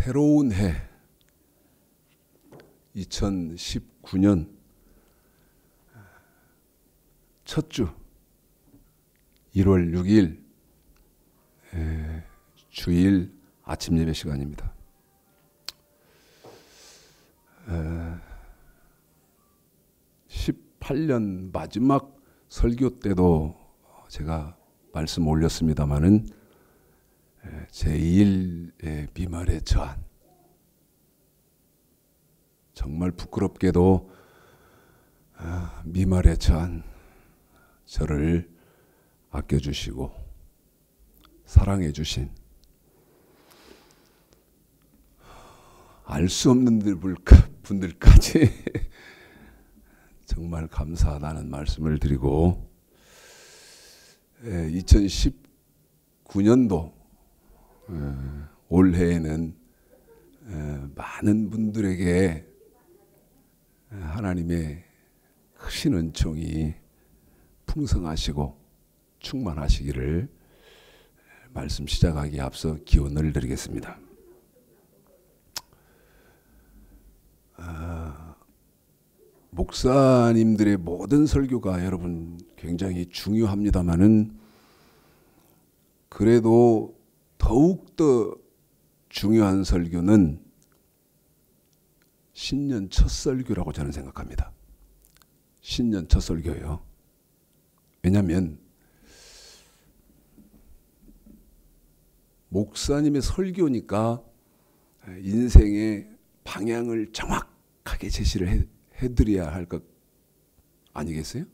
새로운 해 2019년 첫 주 1월 6일 주일 아침 예배 시간입니다. 18년 마지막 설교 때도 제가 말씀 올렸습니다마는 제2일 비말의 저한, 정말 부끄럽게도 미말의 저한, 저를 아껴주시고 사랑해 주신 알 수 없는 분들까지 정말 감사하다는 말씀을 드리고, 2019년도 올해에는 많은 분들에게 하나님의 크신 은총이 풍성하시고 충만하시기를 말씀 시작하기에 앞서 기원을 드리겠습니다. 목사님들의 모든 설교가 여러분 굉장히 중요합니다마는 그래도 더욱더 중요한 설교는 신년 첫 설교라고 저는 생각합니다. 신년 첫 설교예요. 왜냐하면 목사님의 설교니까 인생의 방향을 정확하게 제시를 해드려야 할 것 아니겠어요?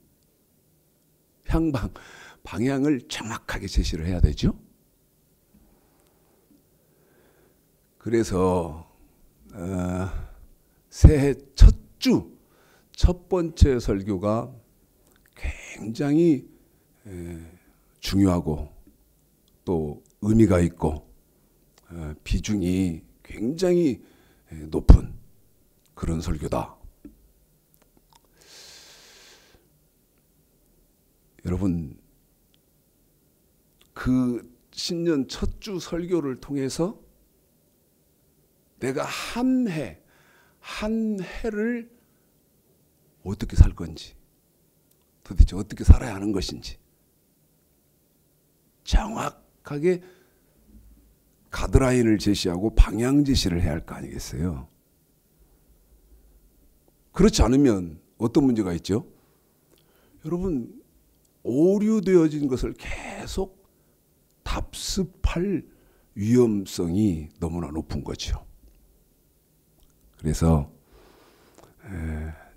방향을 정확하게 제시를 해야 되죠. 그래서 새해 첫 주 첫 번째 설교가 굉장히 중요하고 또 의미가 있고 비중이 굉장히 높은 그런 설교다. 여러분, 그 신년 첫 주 설교를 통해서 내가 한 해를 어떻게 살 건지, 도대체 어떻게 살아야 하는 것인지 정확하게 가드라인을 제시하고 방향 제시를 해야 할 거 아니겠어요? 그렇지 않으면 어떤 문제가 있죠? 여러분, 오류되어진 것을 계속 답습할 위험성이 너무나 높은 거죠. 그래서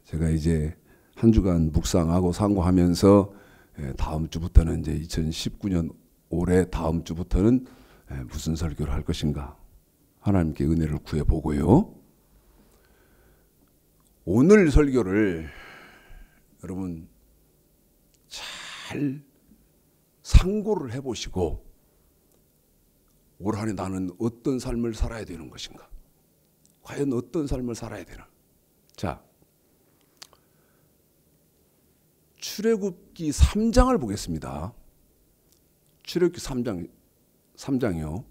제가 이제 한 주간 묵상하고 상고하면서 다음 주부터는 이제 2019년 올해 다음 주부터는 무슨 설교를 할 것인가 하나님께 은혜를 구해보고요. 오늘 설교를 여러분 잘 상고를 해보시고 올 한해 나는 어떤 삶을 살아야 되는 것인가, 과연 어떤 삶을 살아야 되나. 자, 출애굽기 3장을 보겠습니다. 출애굽기 3장이요.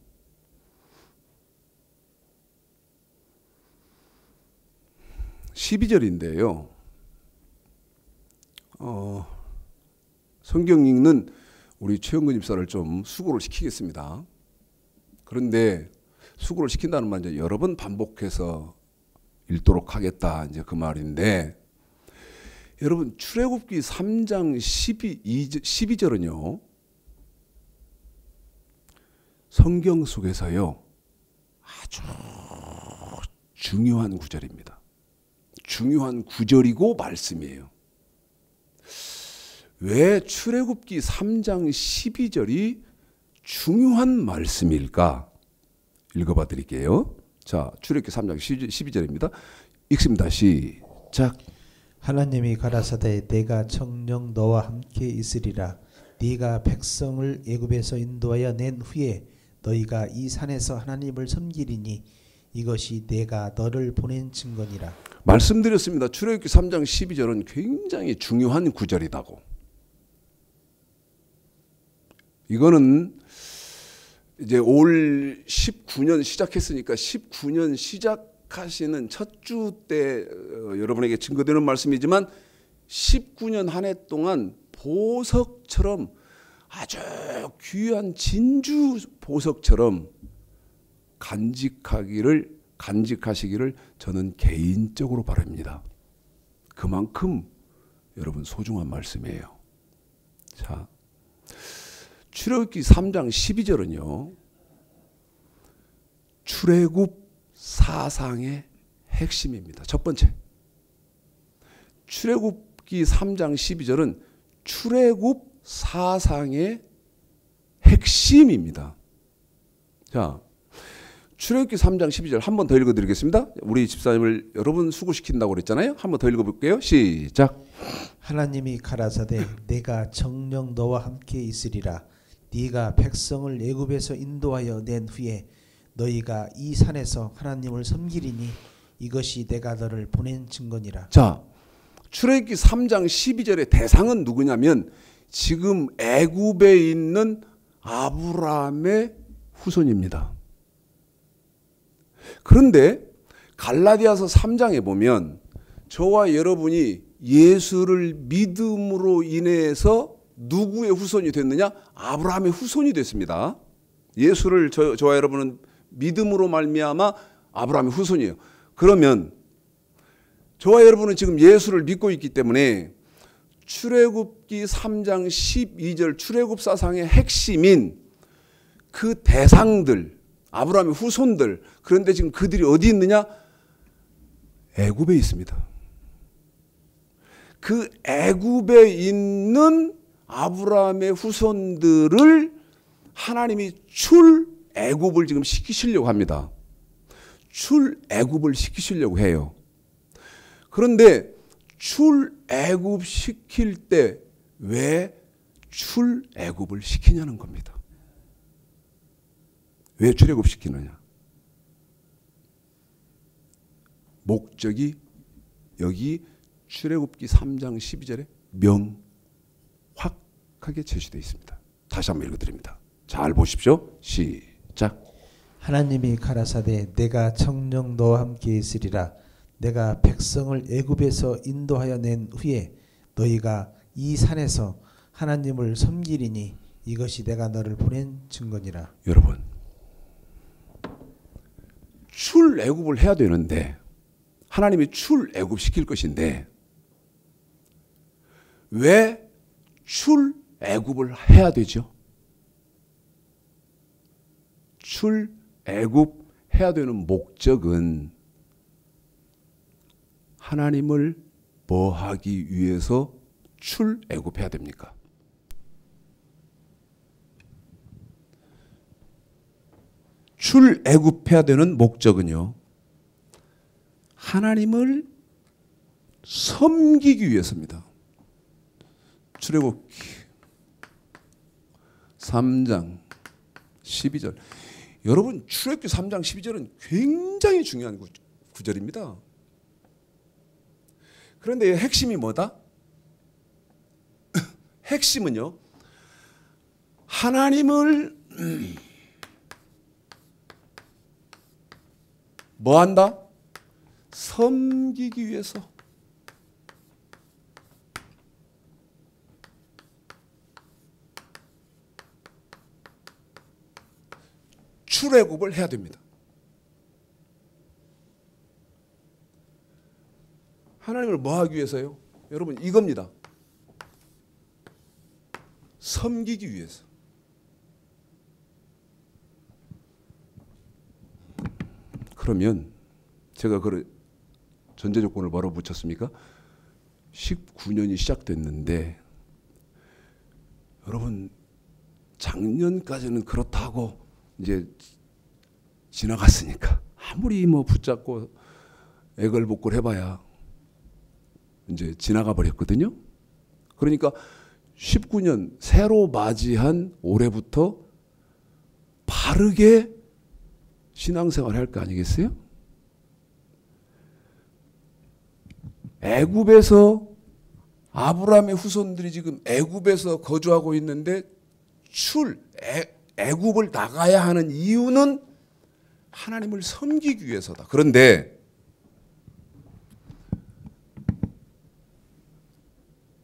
(12절인데요) 성경 읽는 우리 최영근 집사를 좀 수고를 시키겠습니다. 그런데 수고를 시킨다는 말 이제 여러 번 반복해서 읽도록 하겠다, 이제 그 말인데, 여러분 출애굽기 3장 12절은요 성경 속에서요 아주 중요한 구절입니다. 중요한 구절이고 말씀이에요. 왜 출애굽기 3장 12절이 중요한 말씀일까? 읽어봐 드릴게요. 자, 출애굽기 3장 12절입니다. 읽습니다. 시작. 하나님이 가라사대 내가 정녕 너와 함께 있으리라. 네가 백성을 애굽에서 인도하여 낸 후에 너희가 이 산에서 하나님을 섬기리니 이것이 내가 너를 보낸 증거니라. 말씀드렸습니다. 출애굽기 3장 12절은 굉장히 중요한 구절이라고. 이거는 이제 올 19년 시작했으니까 19년 시작하시는 첫 주 때 여러분에게 증거되는 말씀이지만 19년 한 해 동안 보석처럼 아주 귀한 진주 보석처럼 간직하시기를 저는 개인적으로 바랍니다. 그만큼 여러분 소중한 말씀이에요. 자, 출애굽기 3장 12절은요. 출애굽 사상의 핵심입니다. 첫 번째. 출애굽기 3장 12절은 출애굽 사상의 핵심입니다. 자, 출애굽기 3장 12절 한 번 더 읽어드리겠습니다. 우리 집사님을 여러분 수고시킨다고 그랬잖아요. 한 번 더 읽어볼게요. 시작. 하나님이 가라사대 내가 정녕 너와 함께 있으리라. 네가 백성을 애굽에서 인도하여 낸 후에 너희가 이 산에서 하나님을 섬기리니 이것이 내가 너를 보낸 증거니라. 자, 출애굽기 3장 12절의 대상은 누구냐면 지금 애굽에 있는 아브라함의 후손입니다. 그런데 갈라디아서 3장에 보면 저와 여러분이 예수를 믿음으로 인해서 누구의 후손이 됐느냐? 아브라함의 후손이 됐습니다. 예수를 저와 여러분은 믿음으로 말미암아 아브라함의 후손이에요. 그러면 저와 여러분은 지금 예수를 믿고 있기 때문에 출애굽기 3장 12절 출애굽 사상의 핵심인 그 대상들, 아브라함의 후손들, 그런데 지금 그들이 어디 있느냐? 애굽에 있습니다. 그 애굽에 있는 아브라함의 후손들을 하나님이 출애굽을 지금 시키시려고 합니다. 출애굽을 시키시려고 해요. 그런데 출애굽 시킬 때 왜 출애굽을 시키냐는 겁니다. 왜 출애굽 시키느냐? 목적이 여기 출애굽기 3장 12절에 명확하게 제시되어 있습니다. 다시 한번 읽어드립니다. 잘 보십시오. 시작. 하나님이 가라사대 내가 정녕 너와 함께 있으리라. 내가 백성을 애굽에서 인도하여 낸 후에 너희가 이 산에서 하나님을 섬기리니 이것이 내가 너를 보낸 증거니라. 여러분, 출애굽을 해야 되는데 하나님이 출애굽 시킬 것인데 왜 출애굽을 해야 되죠? 출애굽 해야 되는 목적은 하나님을 뭐 하기 위해서 출애굽해야 됩니까? 출애굽해야 되는 목적은요. 하나님을 섬기기 위해서입니다. 출애굽기 3장 12절. 여러분, 출애굽기 3장 12절은 굉장히 중요한 구절입니다. 그런데 핵심이 뭐다? 핵심은요. 하나님을 뭐 한다? 섬기기 위해서. 출애굽을 해야 됩니다. 하나님을 뭐 하기 위해서요? 여러분, 이겁니다. 섬기기 위해서. 그러면 제가 그 전제 조건을 뭐라고 붙였습니까? 19년이 시작됐는데 여러분, 작년까지는 그렇다고 이제 지나갔으니까 아무리 뭐 붙잡고 애걸복걸 해봐야 이제 지나가 버렸거든요. 그러니까 19년 새로 맞이한 올해부터 바르게 신앙생활 할 거 아니겠어요? 애굽에서 아브라함의 후손들이 지금 애굽에서 거주하고 있는데 애굽을 나가야 하는 이유는 하나님을 섬기기 위해서다. 그런데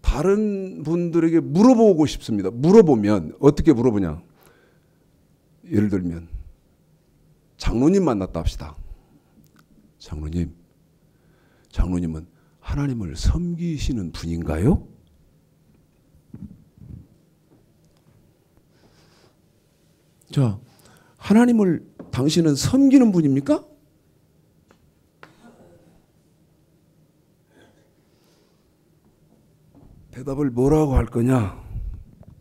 다른 분들에게 물어보고 싶습니다. 물어보면 어떻게 물어보냐. 예를 들면 장로님 만났다 합시다. 장로님은 하나님을 섬기시는 분인가요? 자, 하나님을 당신은 섬기는 분입니까? 대답을 뭐라고 할 거냐?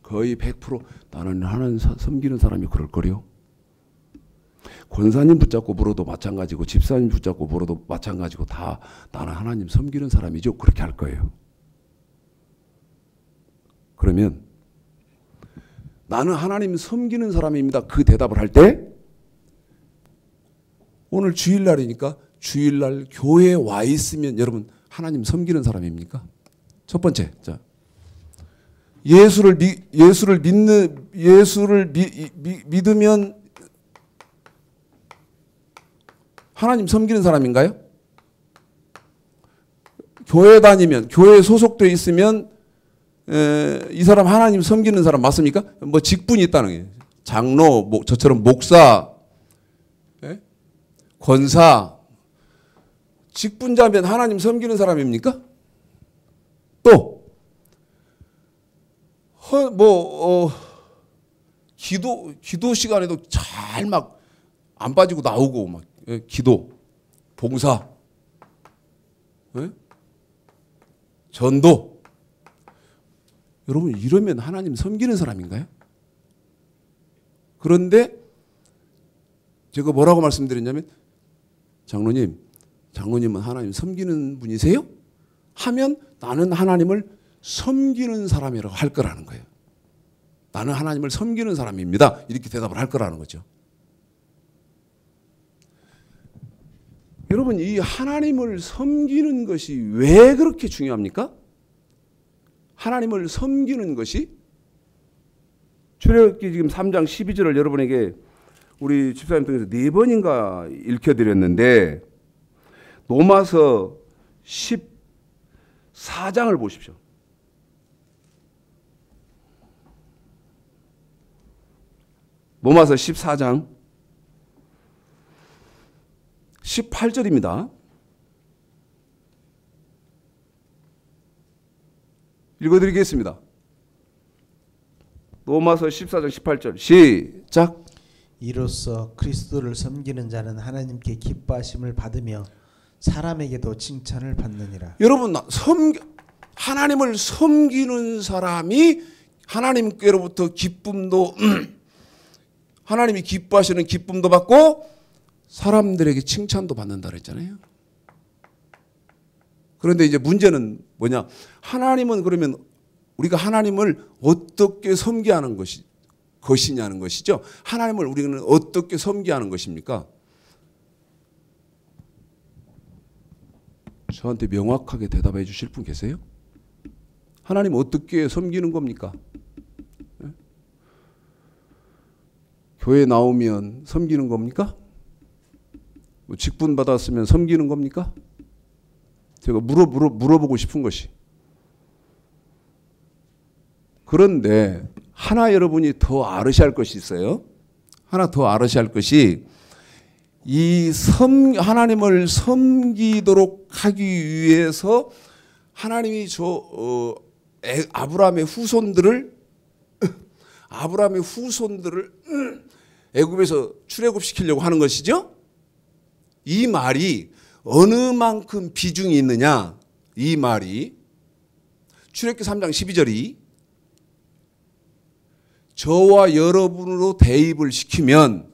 거의 100% 나는 하나님 섬기는 사람이 그럴 거요. 권사님 붙잡고 물어도 마찬가지고 집사님 붙잡고 물어도 마찬가지고 다 나는 하나님 섬기는 사람이죠. 그렇게 할 거예요. 그러면 나는 하나님 섬기는 사람입니다. 그 대답을 할 때 오늘 주일날이니까 주일날 교회에 와 있으면 여러분 하나님 섬기는 사람입니까? 첫 번째, 자, 예수를 믿으면 하나님 섬기는 사람인가요? 교회 다니면 교회에 소속되어 있으면 이 사람 하나님 섬기는 사람 맞습니까? 뭐 직분이 있다는 게 장로, 저처럼 목사, 권사, 직분자면 하나님 섬기는 사람입니까? 또 기도 시간에도 잘 막 안 빠지고 나오고 막 기도, 봉사, 전도. 여러분 이러면 하나님 섬기는 사람인가요? 그런데 제가 뭐라고 말씀드렸냐면 장로님은 하나님 섬기는 분이세요? 하면 나는 하나님을 섬기는 사람이라고 할 거라는 거예요. 나는 하나님을 섬기는 사람입니다. 이렇게 대답을 할 거라는 거죠. 여러분 이 하나님을 섬기는 것이 왜 그렇게 중요합니까? 하나님을 섬기는 것이 출애굽기 지금 3장 12절을 여러분에게 우리 집사님 통해서 4번인가 읽혀드렸는데 로마서 14장을 보십시오. 로마서 14장 18절입니다. 읽어드리겠습니다. 로마서 14장 18절 시작. 이로써 그리스도를 섬기는 자는 하나님께 기뻐하심을 받으며 사람에게도 칭찬을 받느니라. 여러분 하나님을 섬기는 사람이 하나님께로부터 기쁨도 하나님이 기뻐하시는 기쁨도 받고 사람들에게 칭찬도 받는다 그랬잖아요. 그런데 이제 문제는 뭐냐? 하나님은 그러면 우리가 하나님을 어떻게 섬기하는 것이냐는 것이죠. 하나님을 우리는 어떻게 섬기하는 것입니까? 저한테 명확하게 대답해 주실 분 계세요? 하나님 어떻게 섬기는 겁니까? 네? 교회 나오면 섬기는 겁니까? 뭐 직분 받았으면 섬기는 겁니까? 제가 물어보고 싶은 것이. 그런데 하나 여러분이 더 알으셔야 할 것이 있어요. 하나 더 알으셔야 할 것이 하나님을 섬기도록 하기 위해서 하나님이 아브라함의 후손들을 애굽에서 출애굽시키려고 하는 것이죠. 이 말이 어느 만큼 비중이 있느냐? 이 말이 출애굽기 3장 12절이 저와 여러분으로 대입을 시키면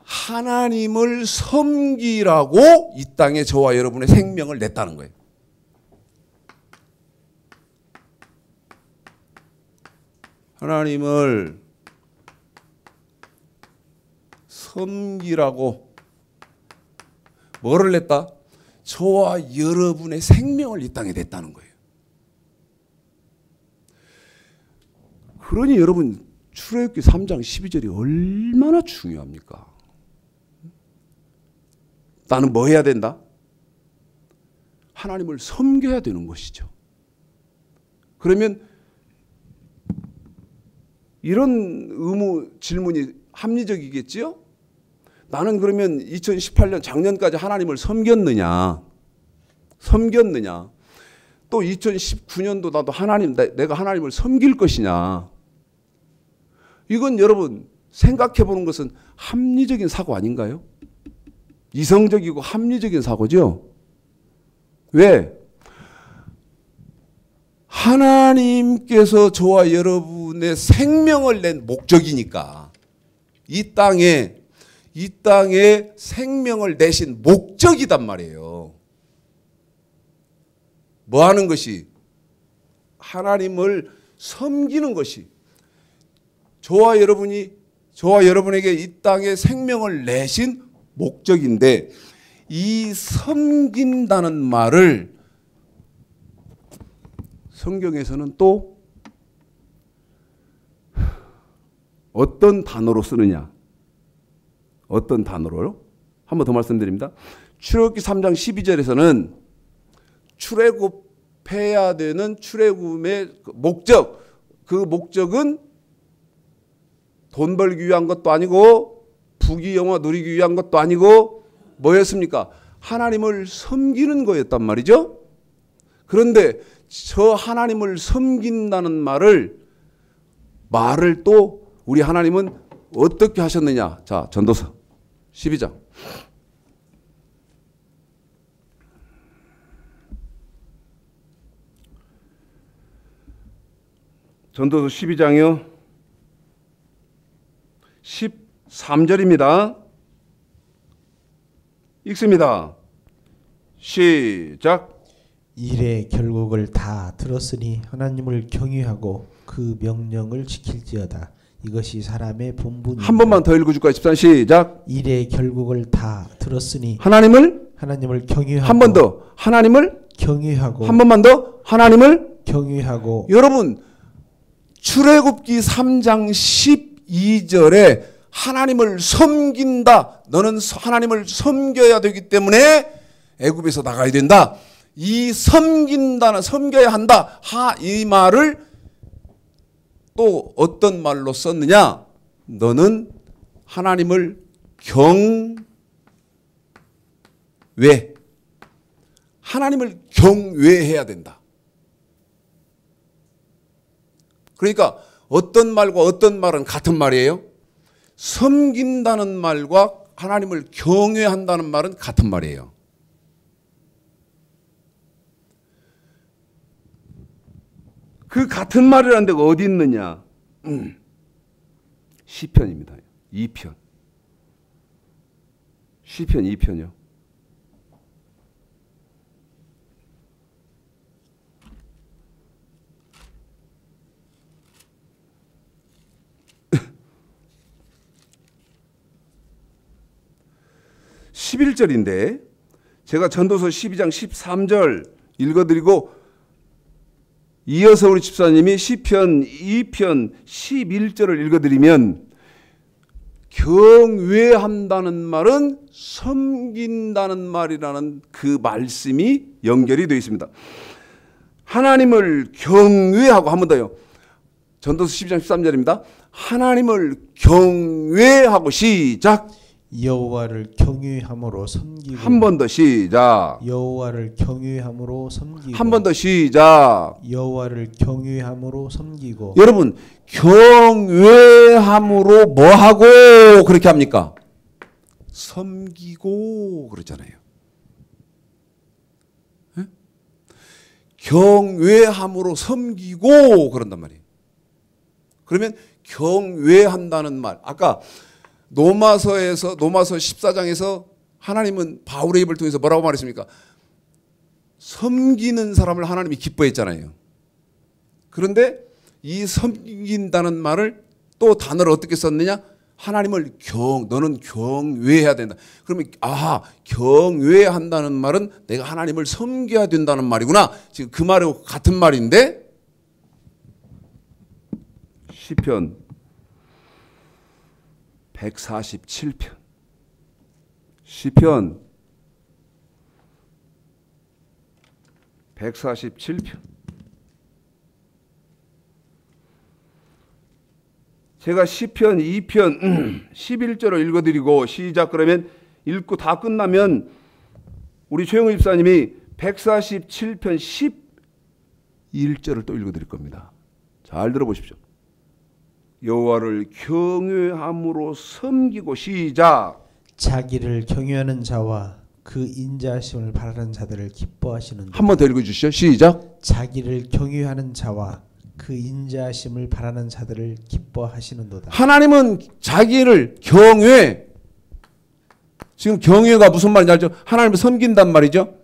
하나님을 섬기라고 이 땅에 저와 여러분의 생명을 냈다는 거예요. 하나님을 섬기라고 뭐를 냈다? 저와 여러분의 생명을 이 땅에 냈다는 거예요. 그러니 여러분 출애굽기 3장 12절이 얼마나 중요합니까? 나는 뭐 해야 된다? 하나님을 섬겨야 되는 것이죠. 그러면 이런 질문이 합리적이겠지요? 나는 그러면 2018년 작년까지 하나님을 섬겼느냐? 또 2019년도 나도 내가 하나님을 섬길 것이냐? 이건 여러분 생각해 보는 것은 합리적인 사고 아닌가요? 이성적이고 합리적인 사고죠. 왜? 하나님께서 저와 여러분의 생명을 낸 목적이니까 이 땅에 생명을 내신 목적이단 말이에요. 뭐 하는 것이? 하나님을 섬기는 것이 저와 여러분에게 이 땅에 생명을 내신 목적인데, 이 섬긴다는 말을 성경에서는 또 어떤 단어로 쓰느냐? 어떤 단어로요? 한 번 더 말씀드립니다. 출애굽기 3장 12절에서는 출애굽해야 되는 출애굽의 목적, 그 목적은 돈 벌기 위한 것도 아니고 부귀영화 누리기 위한 것도 아니고 뭐였습니까? 하나님을 섬기는 거였단 말이죠. 그런데 저 하나님을 섬긴다는 말을 또 우리 하나님은 어떻게 하셨느냐? 자, 전도서 12장. 전도서 12장이요. 13절입니다. 읽습니다. 시작. 일의 결국을 다 들었으니 하나님을 경외하고 그 명령을 지킬지어다. 이것이 사람의 본분이다. 한 번만 더 읽어줄까요? 13 시작. 일의 결국을 다 들었으니 하나님을 경외하고. 한 번 더. 하나님을 경외하고. 한 번만 더. 하나님을 경외하고. 여러분 출애굽기 3장 12절에 하나님을 섬긴다. 너는 하나님을 섬겨야 되기 때문에 애굽에서 나가야 된다. 이 섬겨야 한다. 이 말을 또 어떤 말로 썼느냐? 너는 하나님을 하나님을 경외해야 된다. 그러니까 어떤 말과 어떤 말은 같은 말이에요? 섬긴다는 말과 하나님을 경외한다는 말은 같은 말이에요. 그 같은 말이라는 데가 어디 있느냐? 시편입니다. 2편. 시편 2편이요. (11절인데) 제가 전도서 12장 13절 읽어드리고 이어서 우리 집사님이 시편 2편 11절을 읽어드리면, 경외한다는 말은 섬긴다는 말이라는 그 말씀이 연결이 되어 있습니다. 하나님을 경외하고, 한 번 더요. 전도서 12장 13절입니다. 하나님을 경외하고 시작. 여호와를 경외함으로 섬기고. 한 번 더 시작. 여호와를 경외함으로 섬기고. 한 번 더 시작. 여호와를 경외함으로 섬기고. 여러분 경외함으로 뭐하고 그렇게 합니까? 섬기고 그러잖아요. 네? 경외함으로 섬기고 그런단 말이에요. 그러면 경외한다는 말, 아까 노마서 14장에서 하나님은 바울의 입을 통해서 뭐라고 말했습니까? 섬기는 사람을 하나님이 기뻐했잖아요. 그런데 이 섬긴다는 말을 또 단어를 어떻게 썼느냐? 하나님을 너는 경외해야 된다. 그러면 경외한다는 말은 내가 하나님을 섬겨야 된다는 말이구나. 지금 그 말하고 같은 말인데, 시편 147편. 시편 147편. 제가 시편 2편 11절을 읽어드리고 시작 그러면 읽고 다 끝나면 우리 최영우 집사님이 147편 11절을 또 읽어드릴 겁니다. 잘 들어보십시오. 여호와를 경외함으로 섬기고 시작. 자기를 경외하는 자와 그 인자하심을 바라는 자들을 기뻐하시는도다. 한 번 더 읽어주시죠. 시작. 자기를 경외하는 자와 그 인자하심을 바라는 자들을 기뻐하시는도다. 하나님은 자기를 경외. 지금 경외가 무슨 말인지 알죠? 하나님을 섬긴단 말이죠.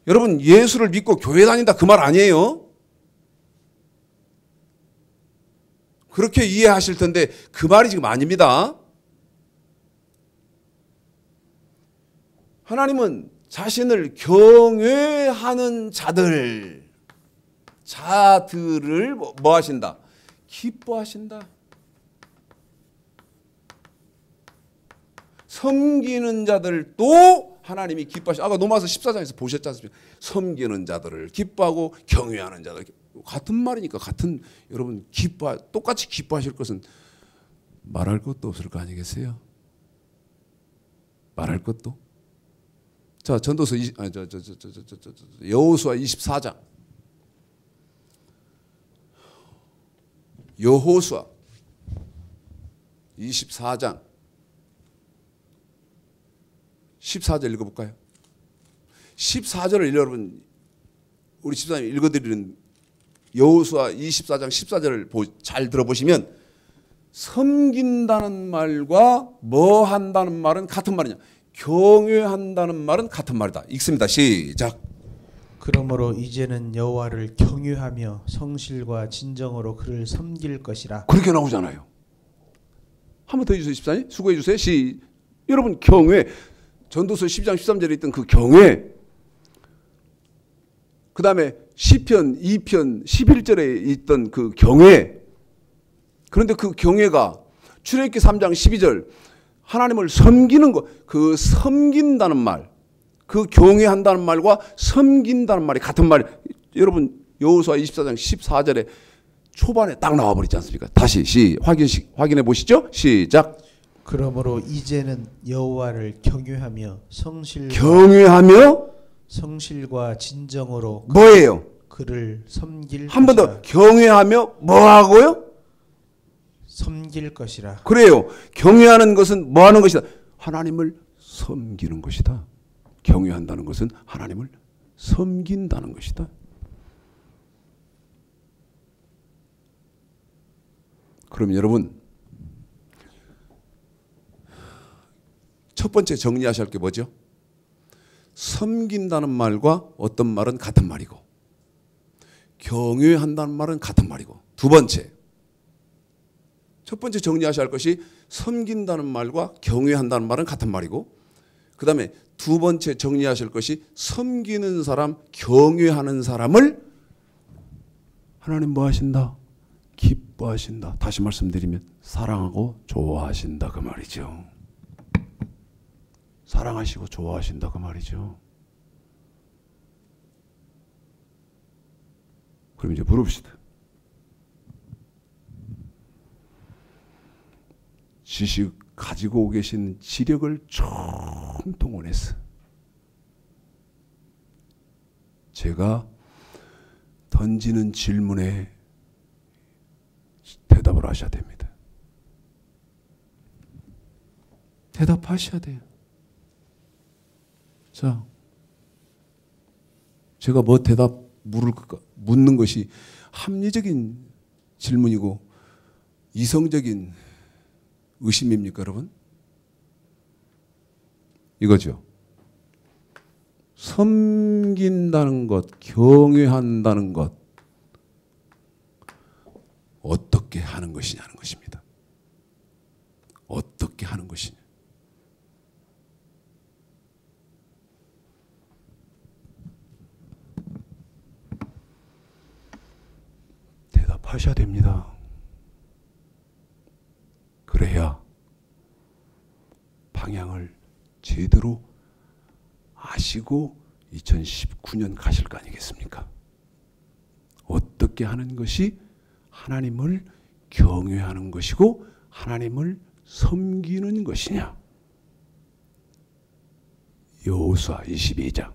여러분 예수를 믿고 교회 다닌다 그 말 아니에요? 그렇게 이해하실 텐데 그 말이 지금 아닙니다. 하나님은 자신을 경외하는 자들을 뭐 하신다? 기뻐하신다. 섬기는 자들도 하나님이 기뻐하신다. 아까 로마서 14장에서 보셨지 않습니까? 섬기는 자들을 기뻐하고 경외하는 자들. 같은 말이니까 여러분 똑같이 기뻐하실 것은 말할 것도 없을 거 아니겠어요? 말할 것도. 자, 전도서 여호수아 24장. 여호수아 24장 14절 읽어볼까요? 14절을 여러분 우리 집사님이 읽어드리는 여호수아 24장 14절을 잘 들어보시면 섬긴다는 말과 뭐 한다는 말은 같은 말이냐? 경외한다는 말은 같은 말이다. 읽습니다. 시작. 그러므로 이제는 여호와를 경외하며 성실과 진정으로 그를 섬길 것이라. 그렇게 나오잖아요. 한 번 더 해주세요. 14님 수고해 주세요. 여러분 경외. 전도서 12장 13절에 있던 그 경외. 그 다음에 시편 2편 11절에 있던 그 경외. 그런데 그 경외가 출애굽기 3장 12절 하나님을 섬기는 것, 그 섬긴다는 말, 그 경외한다는 말과 섬긴다는 말이 같은 말. 여러분 여호수아 24장 14절에 초반에 딱 나와버리지 않습니까? 다시 확인해 보시죠. 시작. 그러므로 이제는 여호와를 경외하며 성실과 진정으로 뭐예요? 그를 섬길 한 번 더 것이라. 경외하며 뭐 하고요? 섬길 것이라. 그래요. 경외하는 것은 뭐 하는 것이다? 하나님을 섬기는 것이다. 경외한다는 것은 하나님을 섬긴다는 것이다. 그럼 여러분 첫 번째 정리하셔야 할 게 뭐죠? 섬긴다는 말과 어떤 말은 같은 말이고 경외한다는 말은 같은 말이고 두 번째 첫 번째 정리하셔야 할 것이 섬긴다는 말과 경외한다는 말은 같은 말이고 그 다음에 두 번째 정리하실 것이 섬기는 사람, 경외하는 사람을 하나님 뭐 하신다? 기뻐하신다. 다시 말씀드리면 사랑하고 좋아하신다 그 말이죠. 사랑하시고 좋아하신다 그 말이죠. 그럼 이제 물읍시다. 지식 가지고 계신 지력을 총동원해서 제가 던지는 질문에 대답을 하셔야 됩니다. 대답하셔야 돼요. 자, 제가 뭐 묻는 것이 합리적인 질문이고 이성적인 의심입니까, 여러분? 이거죠. 섬긴다는 것, 경외한다는 것, 어떻게 하는 것이냐는 것입니다. 어떻게 하는 것이냐. 대답하셔야 됩니다. 그래야 방향을 제대로 아시고 2019년 가실 거 아니겠습니까? 어떻게 하는 것이 하나님을 경외하는 것이고 하나님을 섬기는 것이냐? 여호수아 22장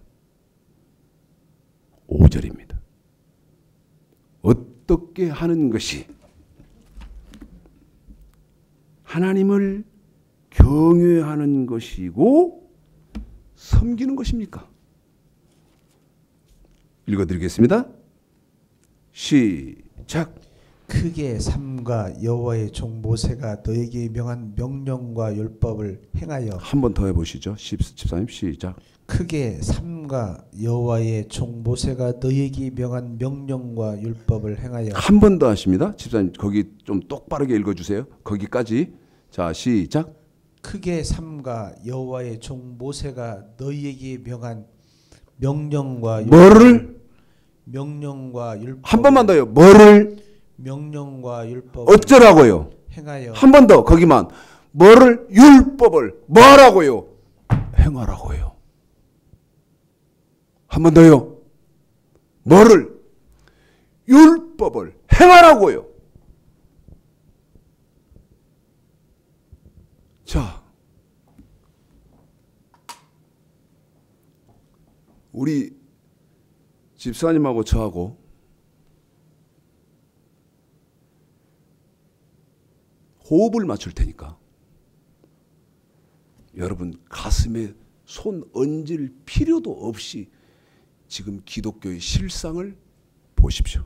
5절입니다. 어떻게 하는 것이 하나님을 경외하는 것이고 섬기는 것입니까? 읽어드리겠습니다. 시작. 크게 삼가 여호와의 종 모세가 너에게 명한 명령과 율법을 행하여. 한 번 더 해보시죠. 14님 시작. 크게 삼가 여호와의 종 모세가 너에게 명한 명령과 율법을 행하여. 한 번 더 하십니다. 14님 거기 좀 똑바르게 읽어주세요. 거기까지. 자 시작. 크게 삼가 여호와의 종 모세가 너희에게 명한 명령과 뭐를? 명령과 율법. 한 번만 더요. 뭐를? 명령과 율법. 어쩌라고요? 행하여. 한 번 더 거기만. 뭐를? 율법을 뭐라고요? 행하라고요. 한 번 더요. 뭐를? 율법을 행하라고요. 자, 우리 집사님하고 저하고 호흡을 맞출 테니까 여러분 가슴에 손 얹을 필요도 없이 지금 기독교의 실상을 보십시오.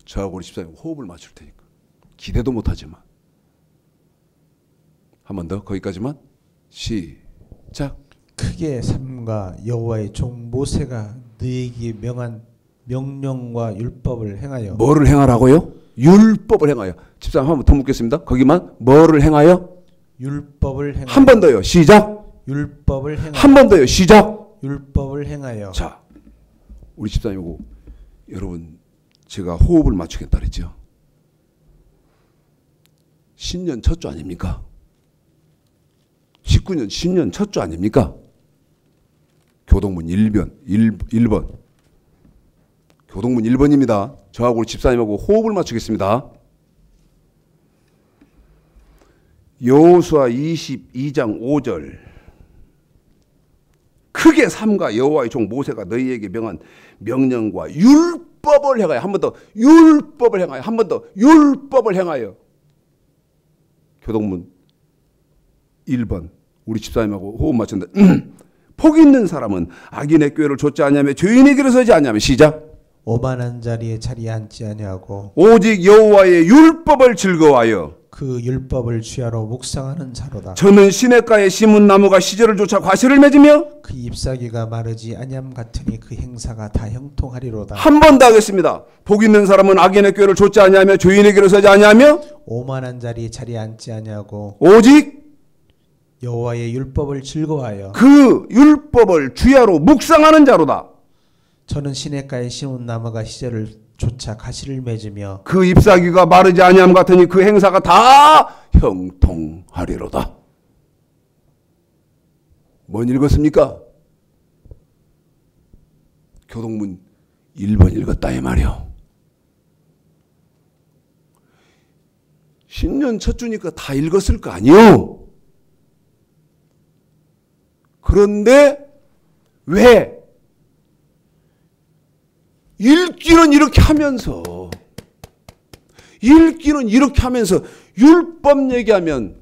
저하고 우리 집사님 호흡을 맞출 테니까 기대도 못하지만 한 번 더 거기까지만 시작. 크게 삼가 여호와의 종 모세가 너에게 명한 명령과 율법을 행하여. 뭐를 행하라고요? 율법을 행하여. 집사님 한 번 더 묻겠습니다. 거기만 뭐를 행하여? 율법을 행하여. 한 번 더요. 시작. 율법을 행하여. 한 번 더요. 시작. 율법을 행하여. 자, 우리 집사님하고 여러분 제가 호흡을 맞추겠다 그랬죠. 신년 첫 주 아닙니까? 19년 신년 첫 주 아닙니까? 교동문 1번. 교동문 1번입니다. 저하고 우리 집사님하고 호흡을 맞추겠습니다. 여호수아 22장 5절. 크게 삼가 여호와의 종 모세가 너희에게 명한 명령과 율법을 행하여. 한 번 더 율법을 행하여. 한 번 더 율법을 행하여. 교동문 1번. 우리 집사님하고 호흡 맞춘다. 복 있는 사람은 악인의 꾀를 좇지 아니하며 죄인의 길을 서지 아니하며. 시작. 오만한 자리에 자리에 앉지 아니하고 오직 여호와의 율법을 즐거워하여 그 율법을 주야로 묵상하는 자로다. 저는 시냇가에 심은 나무가 시절을 쫓아 과실을 맺으며 그 잎사귀가 마르지 아니함 같으니 그 행사가 다 형통하리로다. 한 번 더 하겠습니다. 복 있는 사람은 악인의 꾀를 좇지 아니하며 죄인의 길을 서지 아니하며 오만한 자리에 자리에 앉지 아니하고 오직 여호와의 율법을 즐거워하여 그 율법을 주야로 묵상하는 자로다. 저는 시냇가에 심은 나무가 시절을 쫓아 가시를 맺으며 그 잎사귀가 마르지 아니함 같으니 그 행사가 다 형통하리로다. 뭔 읽었습니까? 교동문 1번 읽었다 이 말이요. 신년 첫 주니까 다 읽었을 거 아니요. 그런데 왜 읽기는 이렇게 하면서 율법 얘기하면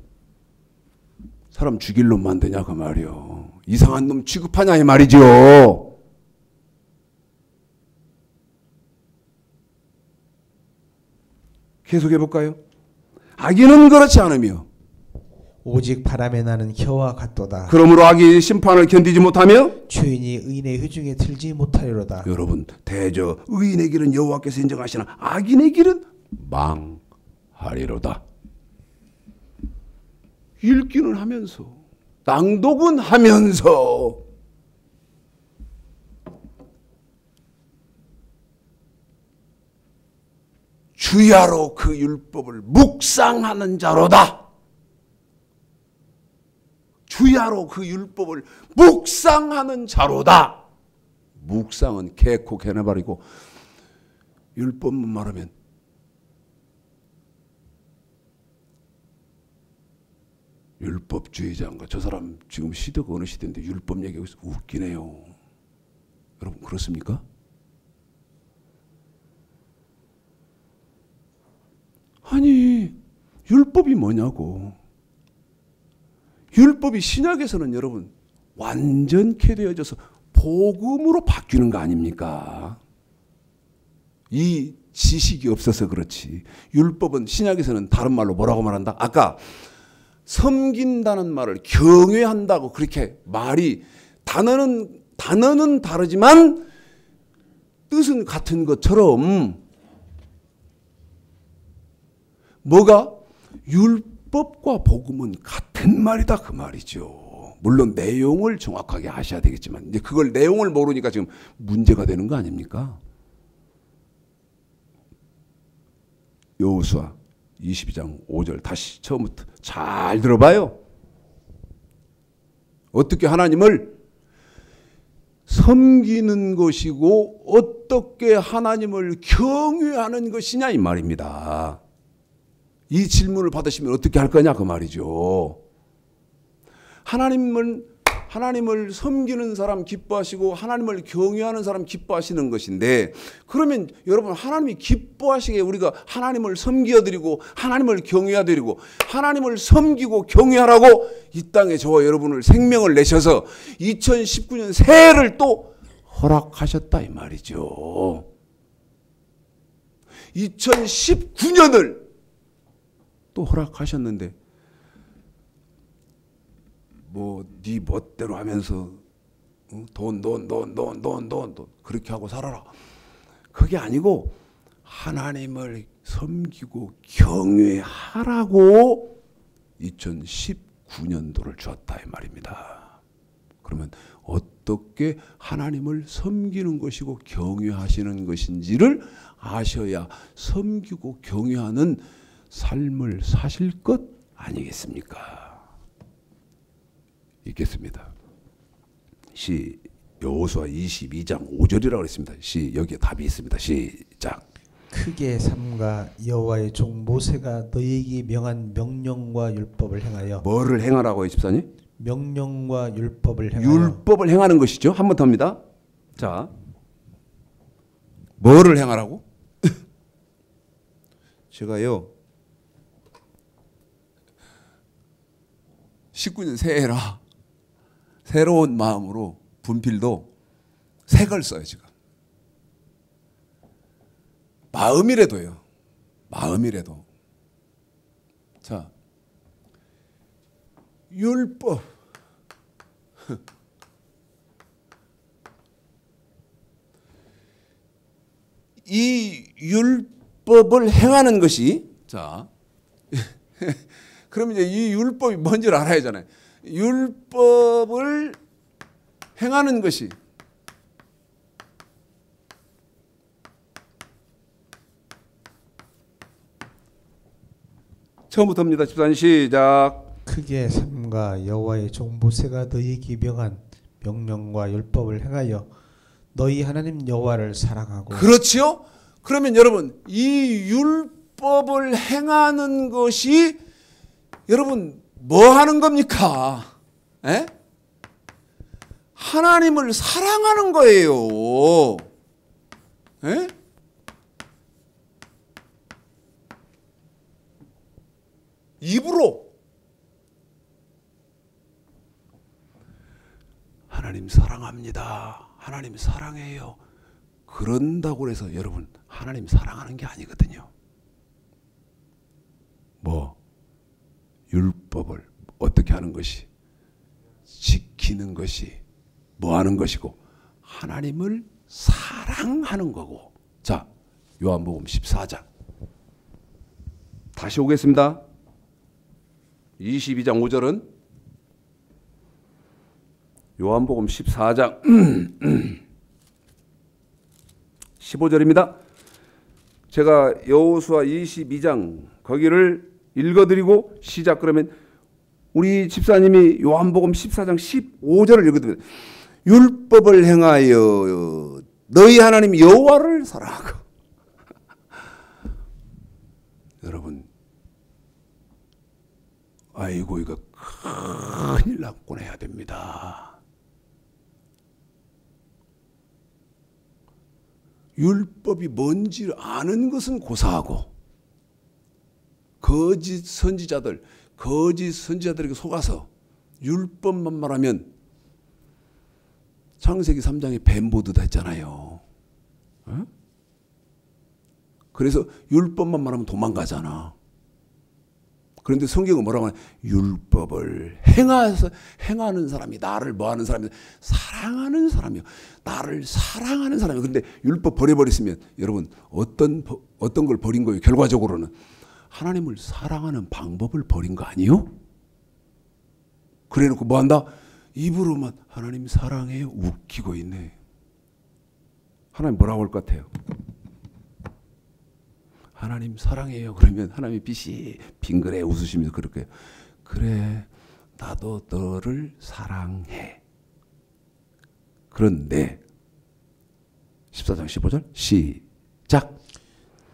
사람 죽일 놈 만드냐 그 말이요. 이상한 놈 취급하냐 이 말이죠. 계속해 볼까요? 악인은 그렇지 않으며 오직 바람에 나는 혀와 같도다. 그러므로 악이 심판을 견디지 못하며 죄인이 의인의 회중에 들지 못하리로다. 여러분 대저 의인의 길은 여호와께서 인정하시나 악인의 길은 망하리로다. 읽기는 하면서 낭독은 하면서 주야로 그 율법을 묵상하는 자로다. 주야로 그 율법을 묵상하는 자로다. 묵상은 개코 개나발이고 율법만 말하면 율법주의자인가. 저 사람 지금 시대가 어느 시대인데 율법 얘기하고 있어. 웃기네요. 여러분 그렇습니까? 아니 율법이 뭐냐고. 율법이 신약에서는 여러분 완전케 되어져서 복음으로 바뀌는 거 아닙니까? 이 지식이 없어서 그렇지. 율법은 신약에서는 다른 말로 뭐라고 말한다? 아까 섬긴다는 말을 경외한다고 그렇게 말이 단어는 다르지만 뜻은 같은 것처럼 뭐가? 율법과 복음은 같은 말이다 그 말이죠. 물론 내용을 정확하게 아셔야 되겠지만 이제 그걸 내용을 모르니까 지금 문제가 되는 거 아닙니까? 여호수아 22장 5절 다시 처음부터 잘 들어봐요. 어떻게 하나님을 섬기는 것이고 어떻게 하나님을 경외하는 것이냐 이 말입니다. 이 질문을 받으시면 어떻게 할 거냐 그 말이죠. 하나님을 섬기는 사람 기뻐하시고 하나님을 경외하는 사람 기뻐하시는 것인데, 그러면 여러분 하나님이 기뻐하시게 우리가 하나님을 섬겨드리고 하나님을 경외하드리고 하나님을 섬기고 경외하라고 이 땅에 저와 여러분을 생명을 내셔서 2019년 새해를 또 허락하셨다 이 말이죠. 2019년을 또 허락하셨는데 뭐 네 멋대로 하면서 돈 그렇게 하고 살아라. 그게 아니고 하나님을 섬기고 경외하라고 2019년도를 주었다 이 말입니다. 그러면 어떻게 하나님을 섬기는 것이고 경외하시는 것인지를 아셔야 섬기고 경외하는 삶을 사실 것 아니겠습니까? 읽겠습니다. 여호수아 22장 5절이라고 했습니다. 여기에 답이 있습니다. 시작. 크게 삼가 여호와의 종 모세가 너희에게 명한 명령과 율법을 행하여. 뭐를 행하라고요, 집사님? 명령과 율법을 행하여. 율법을 행하는 것이죠. 한 번 더 합니다. 자, 뭐를 행하라고? 제가요 19년 새해라 새로운 마음으로 분필도 새 걸 써요 지금. 마음이라도요. 마음이라도. 자, 율법. 이 율법을 행하는 것이, 자, 그럼 이제 이 율법이 뭔지를 알아야 하잖아요. 율법을 행하는 것이 처음부터입니다. 집사님 시작. 크게 삼가 여호와의 종 모세가 너희에게 명한 명령과 율법을 행하여 너희 하나님 여호와를 사랑하고. 그렇지요? 그러면 여러분 이 율법을 행하는 것이 여러분 뭐 하는 겁니까? 에? 하나님을 사랑하는 거예요. 에? 입으로 하나님 사랑합니다. 하나님 사랑해요. 그런다고 해서 여러분 하나님 사랑하는 게 아니거든요. 뭐 율법을 어떻게 하는 것이, 지키는 것이 뭐 하는 것이고 하나님을 사랑하는 거고. 자, 요한복음 14장 다시 오겠습니다. 22장 5절은 요한복음 14장 15절입니다. 제가 여호수아 22장 거기를 읽어드리고 시작. 그러면 우리 집사님이 요한복음 14장 15절을 읽어드립니다. 율법을 행하여 너희 하나님 여호와를 사랑하고. 여러분, 아이고 이거 큰일 났군 해야 됩니다. 율법이 뭔지 아는 것은 고사하고 거짓 선지자들에게 속아서 율법만 말하면 창세기 3장에 뱀 보듯 했잖아요. 어? 그래서 율법만 말하면 도망가잖아. 그런데 성경은 뭐라고 하냐? 율법을 행하는 사람이 나를 뭐하는 사람이 사랑하는 사람이요. 나를 사랑하는 사람이요. 그런데 율법 버려버렸으면 여러분 어떤 걸 버린 거예요? 결과적으로는 하나님을 사랑하는 방법을 버린 거 아니요? 그래놓고 뭐한다? 입으로만 하나님 사랑해요. 웃기고 있네. 하나님 뭐라고 할 것 같아요? 하나님 사랑해요. 그러면 하나님이 빛이 빙그레 웃으시면서 그렇게 그래 나도 너를 사랑해. 그런데 14장 15절 시작.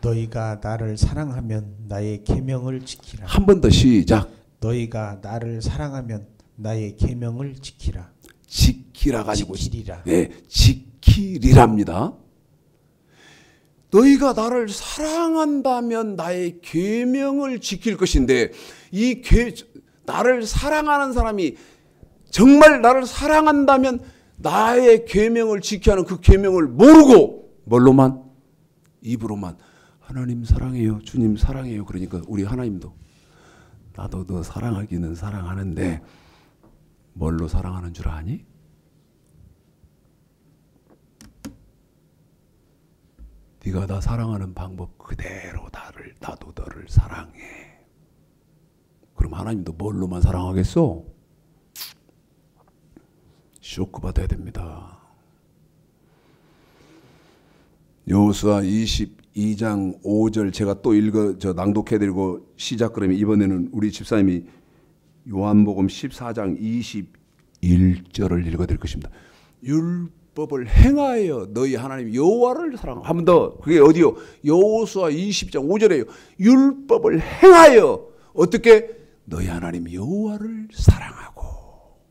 너희가 나를 사랑하면 나의 계명을 지키라. 한 번 더 시작. 너희가 나를 사랑하면 나의 계명을 지키라. 지키라 가지고 지키리라. 네, 지키리랍니다. 너희가 나를 사랑한다면 나의 계명을 지킬 것인데 나를 사랑하는 사람이 정말 나를 사랑한다면 나의 계명을 지켜야 하는 그 계명을 모르고 뭘로만? 입으로만 하나님 사랑해요. 주님 사랑해요. 그러니까 우리 하나님도 나도 너 사랑하기는 사랑하는데 뭘로 사랑하는 줄 아니? 네가 나 사랑하는 방법 그대로 나도 너를 사랑해. 그럼 하나님도 뭘로만 사랑하겠어? 쇼크 받아야 됩니다. 여호수아 22장 5절 제가 또 낭독해드리고 시작. 그러면 이번에는 우리 집사님이 요한복음 14장 21절을 읽어드릴 것입니다. 율법을 행하여 너희 하나님 여호와를 사랑하고. 한 번 더. 그게 어디요? 여호수아 20장 5절이에요. 율법을 행하여 어떻게? 너희 하나님 여호와를 사랑하고.